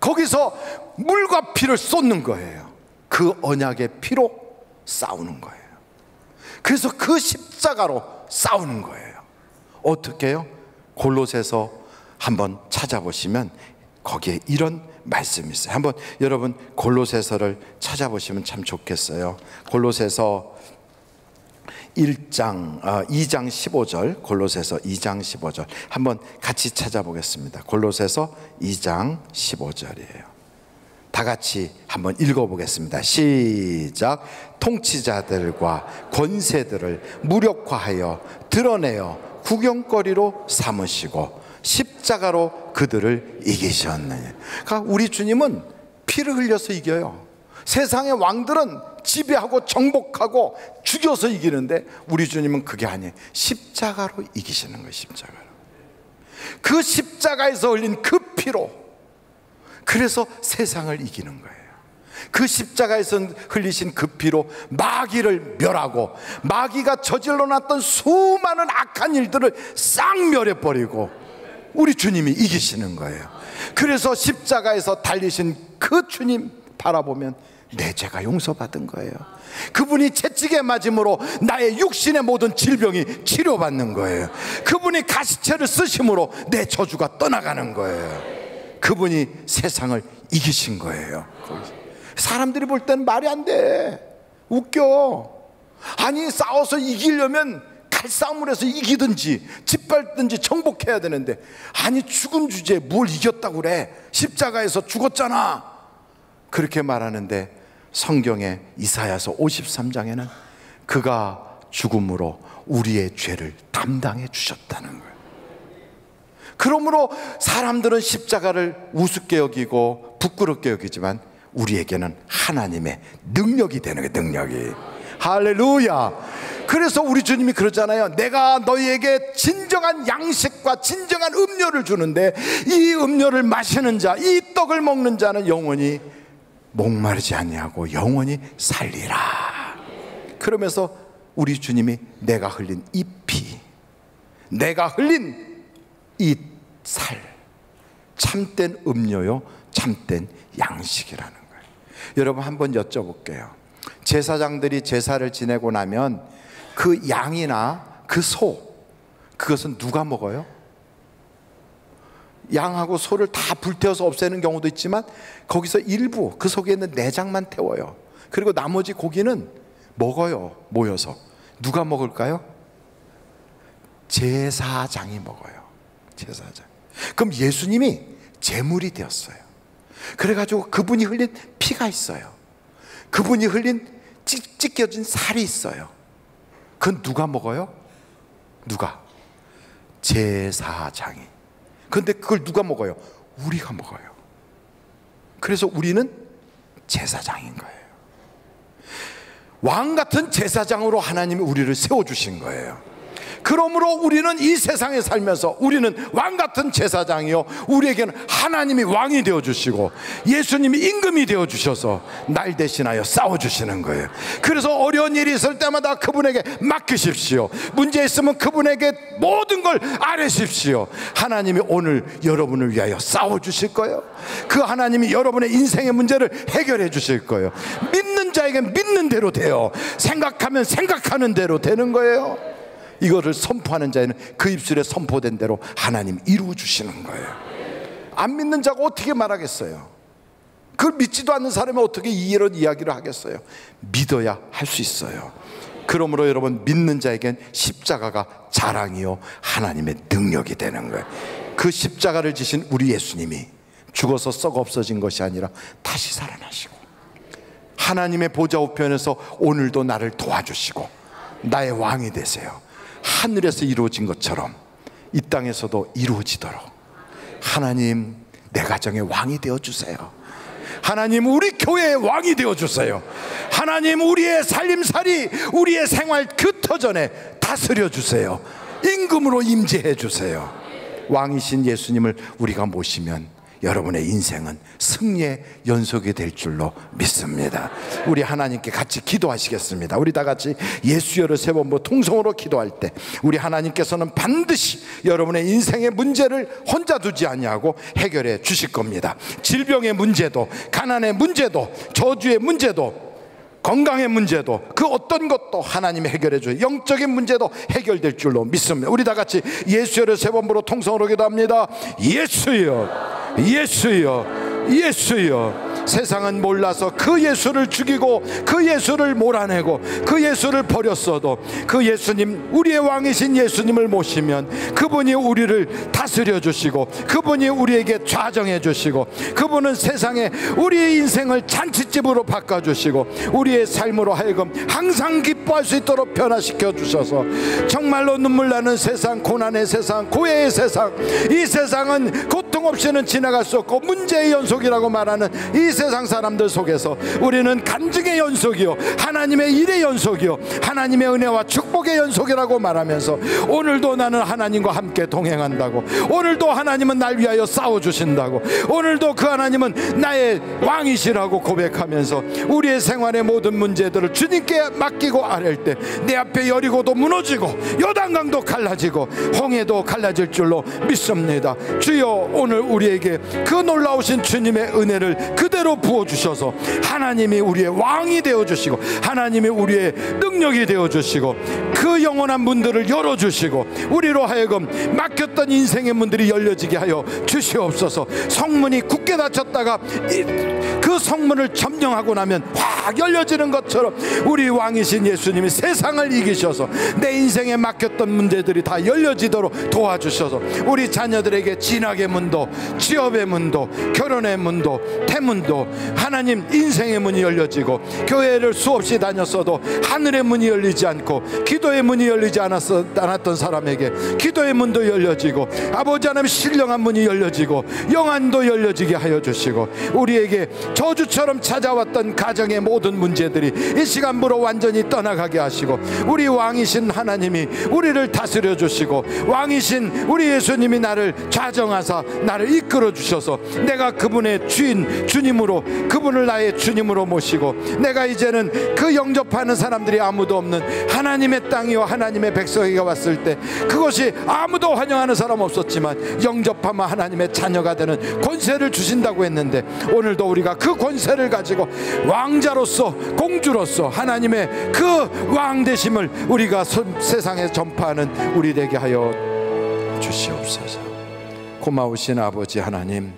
거기서 물과 피를 쏟는 거예요. 그 언약의 피로 싸우는 거예요. 그래서 그 십자가로 싸우는 거예요. 어떻게 해요? 골로새서 한번 찾아보시면 거기에 이런 말씀이 있어요. 한번 여러분 골로새서를 찾아보시면 참 좋겠어요. 골로새서 2장 15절, 골로새서 2장 15절 한번 같이 찾아보겠습니다. 골로새서 2장 15절이에요. 다 같이 한번 읽어보겠습니다. 시작. 통치자들과 권세들을 무력화하여 드러내어 구경거리로 삼으시고 십자가로 그들을 이기셨느냐. 그러니까 우리 주님은 피를 흘려서 이겨요. 세상의 왕들은 지배하고 정복하고 죽여서 이기는데 우리 주님은 그게 아니에요. 십자가로 이기시는 거예요. 십자가로. 그 십자가에서 흘린 그 피로, 그래서 세상을 이기는 거예요. 그 십자가에서 흘리신 그 피로 마귀를 멸하고 마귀가 저질러 놨던 수많은 악한 일들을 싹 멸해버리고 우리 주님이 이기시는 거예요. 그래서 십자가에서 달리신 그 주님, 바라보면 내 죄가 용서받은 거예요. 그분이 채찍에 맞음으로 나의 육신의 모든 질병이 치료받는 거예요. 그분이 가시체를 쓰심으로 내 저주가 떠나가는 거예요. 그분이 세상을 이기신 거예요. 사람들이 볼 때는 말이 안 돼. 웃겨. 아니, 싸워서 이기려면 칼싸움을 해서 이기든지 짓밟든지 정복해야 되는데, 아니 죽음 주제에 뭘 이겼다고 그래. 십자가에서 죽었잖아. 그렇게 말하는데 성경의 이사야서 53장에는 그가 죽음으로 우리의 죄를 담당해 주셨다는 거예요. 그러므로 사람들은 십자가를 우습게 여기고 부끄럽게 여기지만 우리에게는 하나님의 능력이 되는 거예요. 능력이. 할렐루야. 그래서 우리 주님이 그러잖아요. 내가 너희에게 진정한 양식과 진정한 음료를 주는데 이 음료를 마시는 자, 이 떡을 먹는 자는 영원히 목마르지 아니하고 영원히 살리라. 그러면서 우리 주님이 내가 흘린 이 피, 내가 흘린 이 살, 참된 음료요, 참된 양식이라는 거예요. 여러분 한번 여쭤볼게요. 제사장들이 제사를 지내고 나면 그 양이나 그 소, 그것은 누가 먹어요? 양하고 소를 다 불태워서 없애는 경우도 있지만 거기서 일부, 그 속에 있는 내장만 태워요. 그리고 나머지 고기는 먹어요. 모여서. 누가 먹을까요? 제사장이 먹어요. 제사장. 그럼 예수님이 제물이 되었어요. 그래가지고 그분이 흘린 피가 있어요. 그분이 흘린 찢겨진 살이 있어요. 그건 누가 먹어요? 누가? 제사장이. 그런데 그걸 누가 먹어요? 우리가 먹어요. 그래서 우리는 제사장인 거예요. 왕 같은 제사장으로 하나님이 우리를 세워주신 거예요. 그러므로 우리는 이 세상에 살면서 우리는 왕 같은 제사장이요, 우리에게는 하나님이 왕이 되어주시고 예수님이 임금이 되어주셔서 날 대신하여 싸워주시는 거예요. 그래서 어려운 일이 있을 때마다 그분에게 맡기십시오. 문제 있으면 그분에게 모든 걸 아뢰십시오. 하나님이 오늘 여러분을 위하여 싸워주실 거예요. 그 하나님이 여러분의 인생의 문제를 해결해 주실 거예요. 믿는 자에겐 믿는 대로 돼요. 생각하면 생각하는 대로 되는 거예요. 이거를 선포하는 자에는 그 입술에 선포된 대로 하나님 이루어 주시는 거예요. 안 믿는 자가 어떻게 말하겠어요? 그걸 믿지도 않는 사람이 어떻게 이런 이야기를 하겠어요? 믿어야 할 수 있어요. 그러므로 여러분, 믿는 자에겐 십자가가 자랑이요 하나님의 능력이 되는 거예요. 그 십자가를 지신 우리 예수님이 죽어서 썩어 없어진 것이 아니라 다시 살아나시고 하나님의 보좌 우편에서 오늘도 나를 도와주시고 나의 왕이 되세요. 하늘에서 이루어진 것처럼 이 땅에서도 이루어지도록 하나님, 내 가정의 왕이 되어주세요. 하나님, 우리 교회의 왕이 되어주세요. 하나님, 우리의 살림살이, 우리의 생활 그 터전에 다스려 주세요. 임금으로 임재해 주세요. 왕이신 예수님을 우리가 모시면 여러분의 인생은 승리의 연속이 될 줄로 믿습니다. 우리 하나님께 같이 기도하시겠습니다. 우리 다 같이 예수여를 세 번 통성으로 기도할 때 우리 하나님께서는 반드시 여러분의 인생의 문제를 혼자 두지 아니하고 해결해 주실 겁니다. 질병의 문제도, 가난의 문제도, 저주의 문제도, 건강의 문제도, 그 어떤 것도 하나님이 해결해 줘요. 영적인 문제도 해결될 줄로 믿습니다. 우리 다 같이 예수여를 세 번 통성으로 기도합니다. 예수여, 예수여, 예수여. 세상은 몰라서 그 예수를 죽이고 그 예수를 몰아내고 그 예수를 버렸어도 그 예수님, 우리의 왕이신 예수님을 모시면 그분이 우리를 다스려 주시고 그분이 우리에게 좌정해 주시고 그분은 세상에 우리의 인생을 잔치집으로 바꿔주시고 우리의 삶으로 하여금 항상 기뻐할 수 있도록 변화시켜 주셔서 정말로 눈물 나는 세상, 고난의 세상, 고해의 세상, 이 세상은 고통 없이는 지나갈 수 없고 문제의 연속이라고 말하는 이 세상 사람들 속에서 우리는 간증의 연속이요, 하나님의 일의 연속이요, 하나님의 은혜와 축복의 연속이라고 말하면서 오늘도 나는 하나님과 함께 동행한다고, 오늘도 하나님은 날 위하여 싸워주신다고, 오늘도 그 하나님은 나의 왕이시라고 고백하면서 우리의 생활의 모든 문제들을 주님께 맡기고 아랠 때 내 앞에 여리고도 무너지고 요단강도 갈라지고 홍해도 갈라질 줄로 믿습니다. 주여, 오늘 우리에게 그 놀라우신 주님의 은혜를 그대로 그대로 부어주셔서 하나님이 우리의 왕이 되어주시고 하나님이 우리의 능력이 되어주시고 그 영원한 문들을 열어주시고 우리로 하여금 막혔던 인생의 문들이 열려지게 하여 주시옵소서. 성문이 굳게 닫혔다가 그 성문을 점령하고 나면 확 열려지는 것처럼 우리 왕이신 예수님이 세상을 이기셔서 내 인생에 막혔던 문제들이 다 열려지도록 도와주셔서 우리 자녀들에게 진학의 문도, 취업의 문도, 결혼의 문도, 태문도, 하나님 인생의 문이 열려지고 교회를 수없이 다녔어도 하늘의 문이 열리지 않고 기도의 문이 열리지 않았던 사람에게 기도의 문도 열려지고 아버지 하나님 신령한 문이 열려지고 영안도 열려지게 하여 주시고 우리에게 저주처럼 찾아왔던 가정의 모든 문제들이 이 시간부로 완전히 떠나가게 하시고 우리 왕이신 하나님이 우리를 다스려 주시고 왕이신 우리 예수님이 나를 좌정하사 나를 이끌어 주셔서 내가 그분의 주인 주님으로 그분을 나의 주님으로 모시고 내가 이제는 그 영접하는 사람들이 아무도 없는 하나님의 땅이요 하나님의 백성에게 왔을 때 그것이 아무도 환영하는 사람 없었지만 영접하면 하나님의 자녀가 되는 권세를 주신다고 했는데 오늘도 우리가 그 권세를 가지고 왕자로서 공주로서 하나님의 그 왕되심을 우리가 세상에 전파하는 우리 되게 하여 주시옵소서. 고마우신 아버지 하나님,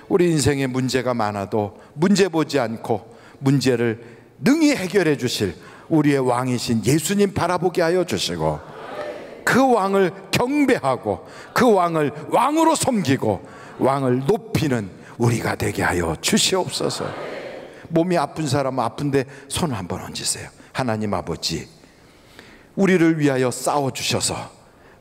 우리 인생에 문제가 많아도 문제 보지 않고 문제를 능히 해결해 주실 우리의 왕이신 예수님 바라보게 하여 주시고 그 왕을 경배하고 그 왕을 왕으로 섬기고 왕을 높이는 우리가 되게 하여 주시옵소서. 몸이 아픈 사람은 아픈데 손 한번 얹으세요. 하나님 아버지, 우리를 위하여 싸워주셔서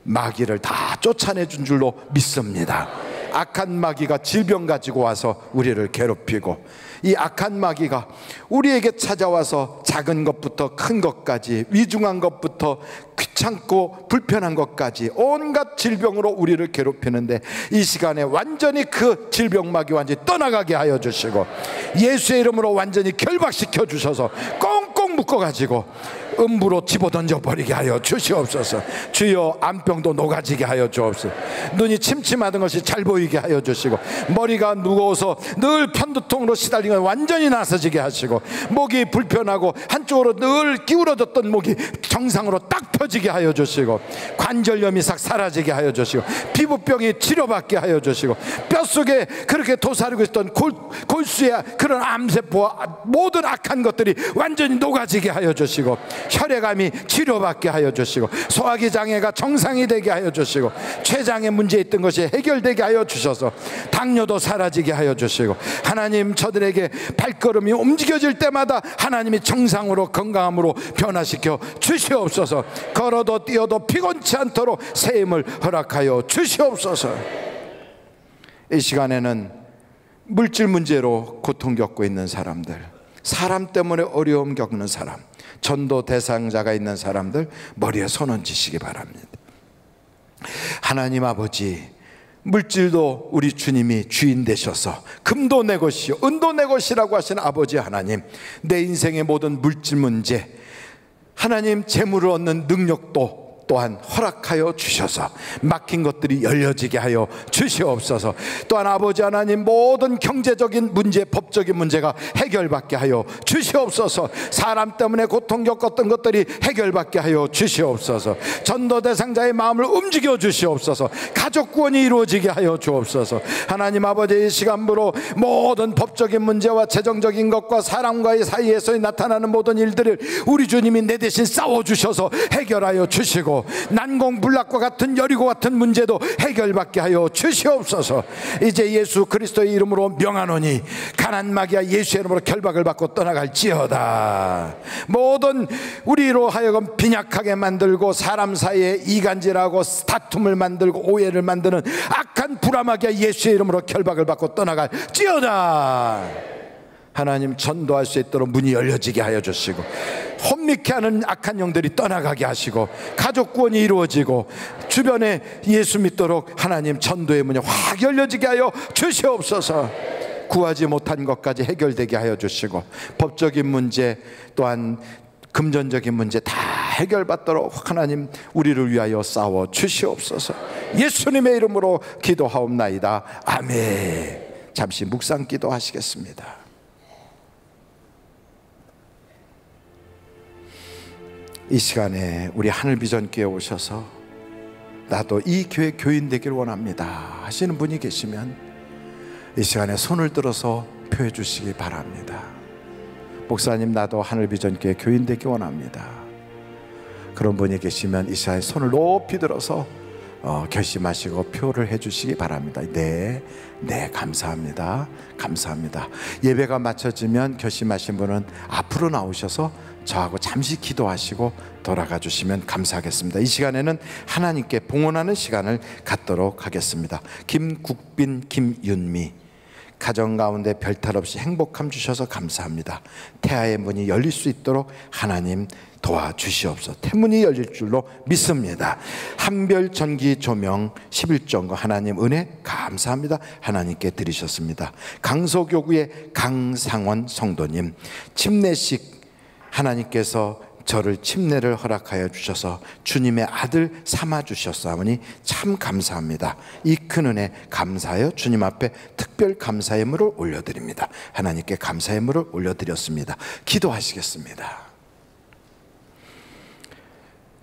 마귀를 다 쫓아내준 줄로 믿습니다. 악한 마귀가 질병 가지고 와서 우리를 괴롭히고 이 악한 마귀가 우리에게 찾아와서 작은 것부터 큰 것까지 위중한 것부터 귀찮고 불편한 것까지 온갖 질병으로 우리를 괴롭히는데 이 시간에 완전히 그 질병 마귀 완전히 떠나가게 하여 주시고 예수의 이름으로 완전히 결박시켜 주셔서 꽁꽁 묶어가지고 음부로 집어던져 버리게 하여 주시옵소서. 주여, 암병도 녹아지게 하여 주옵소서. 눈이 침침하던 것이 잘 보이게 하여 주시고 머리가 무거워서 늘 편두통으로 시달리는 걸 완전히 나서지게 하시고 목이 불편하고 한쪽으로 늘 기울어졌던 목이 정상으로 딱 펴지게 하여 주시고 관절염이 싹 사라지게 하여 주시고 피부병이 치료받게 하여 주시고 뼛속에 그렇게 도사리고 있던 골수의 그런 암세포와 모든 악한 것들이 완전히 녹아지게 하여 주시고 혈액암이 치료받게 하여 주시고 소화기 장애가 정상이 되게 하여 주시고 췌장에 문제 있던 것이 해결되게 하여 주셔서 당뇨도 사라지게 하여 주시고 하나님, 저들에게 발걸음이 움직여질 때마다 하나님이 정상으로 건강함으로 변화시켜 주시옵소서. 걸어도 뛰어도 피곤치 않도록 새 힘을 허락하여 주시옵소서. 이 시간에는 물질 문제로 고통 겪고 있는 사람들, 사람 때문에 어려움 겪는 사람, 전도 대상자가 있는 사람들 머리에 손 얹으시기 바랍니다. 하나님 아버지, 물질도 우리 주님이 주인 되셔서 금도 내 것이요 은도 내 것이라고 하신 아버지 하나님, 내 인생의 모든 물질 문제, 하나님 재물을 얻는 능력도 또한 허락하여 주셔서 막힌 것들이 열려지게 하여 주시옵소서. 또한 아버지 하나님, 모든 경제적인 문제, 법적인 문제가 해결받게 하여 주시옵소서. 사람 때문에 고통 겪었던 것들이 해결받게 하여 주시옵소서. 전도 대상자의 마음을 움직여 주시옵소서. 가족 구원이 이루어지게 하여 주옵소서. 하나님 아버지, 이 시간부로 모든 법적인 문제와 재정적인 것과 사람과의 사이에서 나타나는 모든 일들을 우리 주님이 내 대신 싸워주셔서 해결하여 주시고 난공불락과 같은 여리고 같은 문제도 해결받게 하여 주시옵소서. 이제 예수 그리스도의 이름으로 명하노니 가난 마귀와 예수의 이름으로 결박을 받고 떠나갈지어다. 모든 우리로 하여금 빈약하게 만들고 사람 사이에 이간질하고 다툼을 만들고 오해를 만드는 악한 불화마귀와 예수의 이름으로 결박을 받고 떠나갈지어다. 하나님, 전도할 수 있도록 문이 열려지게 하여 주시고 혼미케 하는 악한 영들이 떠나가게 하시고 가족 구원이 이루어지고 주변에 예수 믿도록 하나님 전도의 문이 확 열려지게 하여 주시옵소서. 구하지 못한 것까지 해결되게 하여 주시고 법적인 문제 또한 금전적인 문제 다 해결받도록 하나님 우리를 위하여 싸워 주시옵소서. 예수님의 이름으로 기도하옵나이다. 아멘. 잠시 묵상 기도하시겠습니다. 이 시간에 우리 하늘비전교회 오셔서 나도 이 교회 교인 되길 원합니다 하시는 분이 계시면 이 시간에 손을 들어서 표해 주시기 바랍니다. 목사님, 나도 하늘비전교회 교인 되기 원합니다. 그런 분이 계시면 이 시간에 손을 높이 들어서 결심하시고 표를 해주시기 바랍니다. 네, 감사합니다. 감사합니다. 예배가 마쳐지면 결심하신 분은 앞으로 나오셔서 저하고 잠시 기도하시고 돌아가 주시면 감사하겠습니다. 이 시간에는 하나님께 봉헌하는 시간을 갖도록 하겠습니다. 김국빈, 김윤미, 가정 가운데 별탈 없이 행복함 주셔서 감사합니다. 태아의 문이 열릴 수 있도록 하나님 도와주시옵소서. 태문이 열릴 줄로 믿습니다. 한별 전기 조명 11종과 하나님 은혜 감사합니다. 하나님께 드리셨습니다. 강서교구의 강상원 성도님, 침례식 하나님께서 저를 침례를 허락하여 주셔서 주님의 아들 삼아 주셨사오니 참 감사합니다. 이 큰 은혜 감사하여 주님 앞에 특별 감사의 물을 올려드립니다. 하나님께 감사의 물을 올려드렸습니다. 기도하시겠습니다.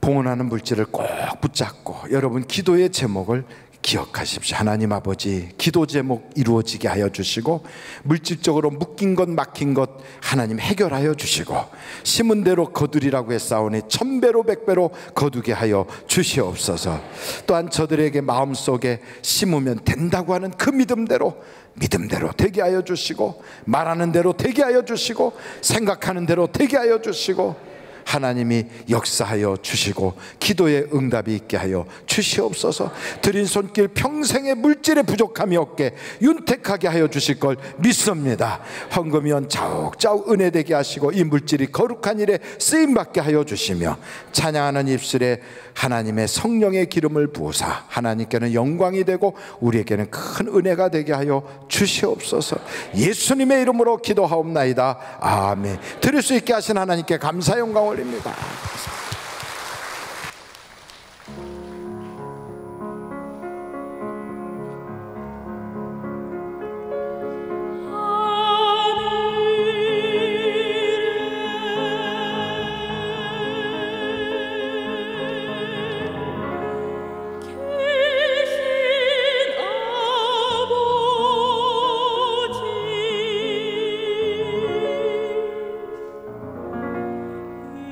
봉헌하는 물질을 꼭 붙잡고 여러분 기도의 제목을 기억하십시오. 하나님 아버지, 기도 제목 이루어지게 하여 주시고 물질적으로 묶인 것 막힌 것 하나님 해결하여 주시고 심은 대로 거두리라고 했사오니 1000배로 100배로 거두게 하여 주시옵소서. 또한 저들에게 마음속에 심으면 된다고 하는 그 믿음대로 되게 하여 주시고 말하는 대로 되게 하여 주시고 생각하는 대로 되게 하여 주시고 하나님이 역사하여 주시고 기도의 응답이 있게 하여 주시옵소서. 드린 손길 평생의 물질의 부족함이 없게 윤택하게 하여 주실 걸 믿습니다. 헌금이원 자욱자욱 은혜되게 하시고 이 물질이 거룩한 일에 쓰임받게 하여 주시며 찬양하는 입술에 하나님의 성령의 기름을 부으사 하나님께는 영광이 되고 우리에게는 큰 은혜가 되게 하여 주시옵소서. 예수님의 이름으로 기도하옵나이다. 아멘. 드릴 수 있게 하신 하나님께 감사 영광 올립니다.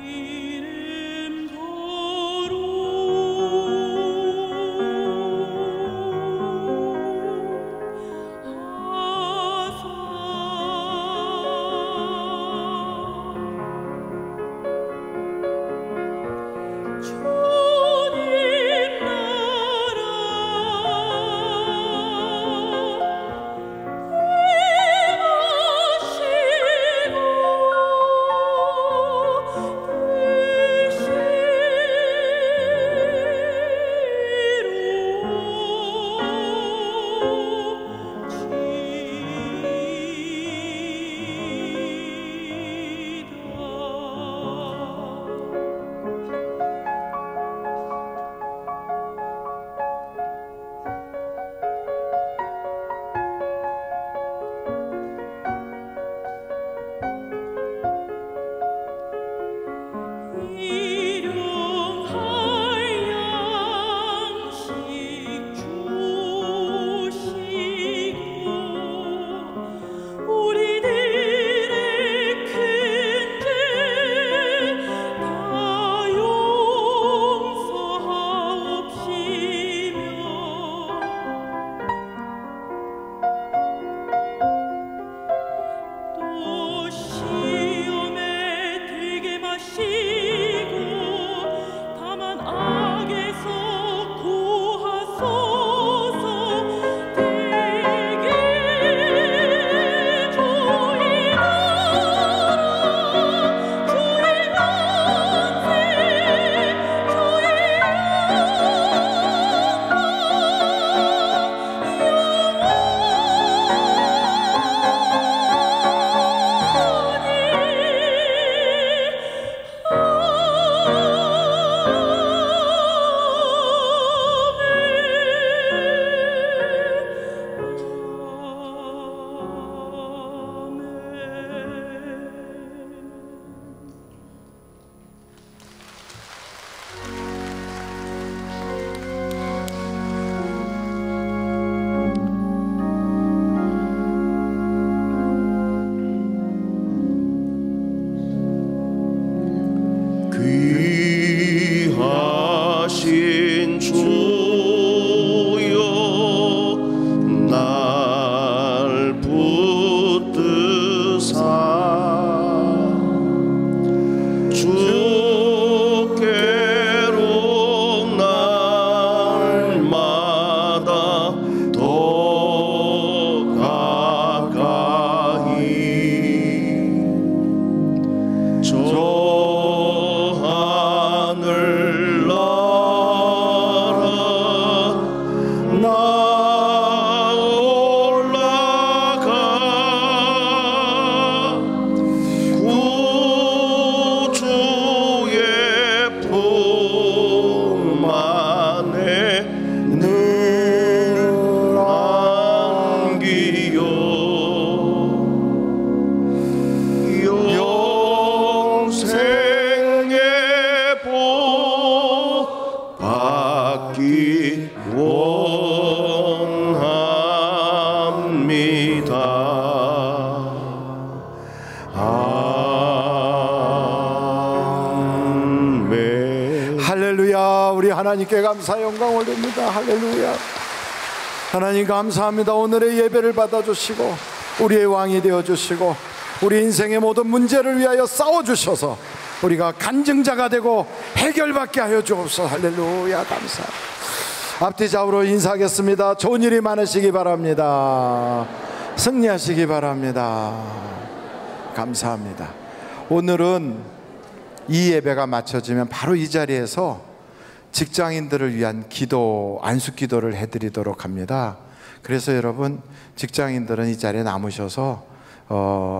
이름 주께로 날마다 더 가까이 저 하늘 나라 나 올라가 구주의 품 안에 늘 안기요 영생의 복 받기 원합니다. 아멘. 할렐루야. 우리 하나님께 감사 영광 올립니다. 할렐루야. 하나님 감사합니다. 오늘의 예배를 받아주시고 우리의 왕이 되어주시고 우리 인생의 모든 문제를 위하여 싸워주셔서 우리가 간증자가 되고 해결받게 하여 주옵소서. 할렐루야. 감사합니다. 앞뒤 좌우로 인사하겠습니다. 좋은 일이 많으시기 바랍니다. 승리하시기 바랍니다. 감사합니다. 오늘은 이 예배가 마쳐지면 바로 이 자리에서 직장인들을 위한 기도, 안수 기도를 해드리도록 합니다. 그래서 여러분 직장인들은 이 자리에 남으셔서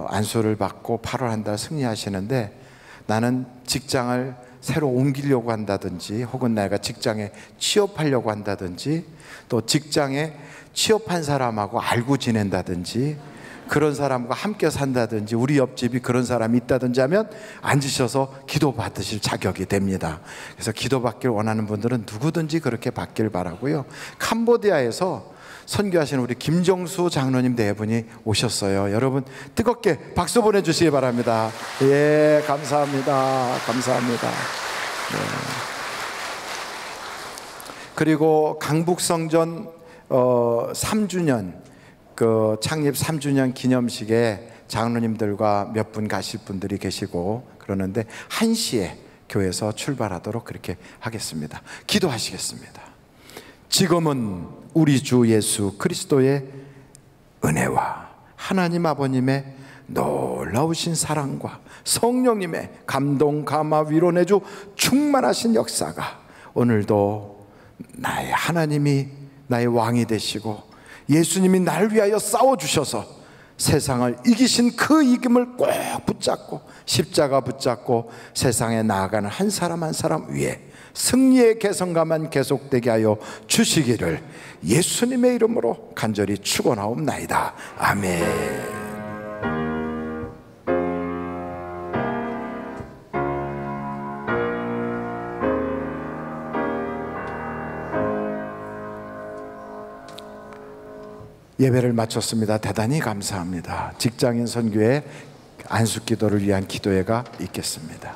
안수를 받고 8월 한 달 승리하시는데, 나는 직장을 새로 옮기려고 한다든지 혹은 내가 직장에 취업하려고 한다든지 또 직장에 취업한 사람하고 알고 지낸다든지 그런 사람과 함께 산다든지 우리 옆집이 그런 사람이 있다든지 하면 앉으셔서 기도 받으실 자격이 됩니다. 그래서 기도 받길 원하는 분들은 누구든지 그렇게 받길 바라고요. 캄보디아에서 선교하시는 우리 김정수 장로님 네 분이 오셨어요. 여러분 뜨겁게 박수 보내주시기 바랍니다. 예, 감사합니다. 감사합니다. 네. 그리고 강북성전 3주년 그 창립 3주년 기념식에 장로님들과 몇 분 가실 분들이 계시고 그러는데 1시에 교회에서 출발하도록 그렇게 하겠습니다. 기도하시겠습니다. 지금은 우리 주 예수 그리스도의 은혜와 하나님 아버님의 놀라우신 사랑과 성령님의 감동, 감화, 위로 내주 충만하신 역사가 오늘도 나의 하나님이 나의 왕이 되시고 예수님이 나를 위하여 싸워주셔서 세상을 이기신 그 이김을 꼭 붙잡고 십자가 붙잡고 세상에 나아가는 한 사람 한 사람 위에 승리의 개성가만 계속되게 하여 주시기를 예수님의 이름으로 간절히 축원하옵나이다. 아멘. 예배를 마쳤습니다. 대단히 감사합니다. 직장인 선교회 안수 기도를 위한 기도회가 있겠습니다.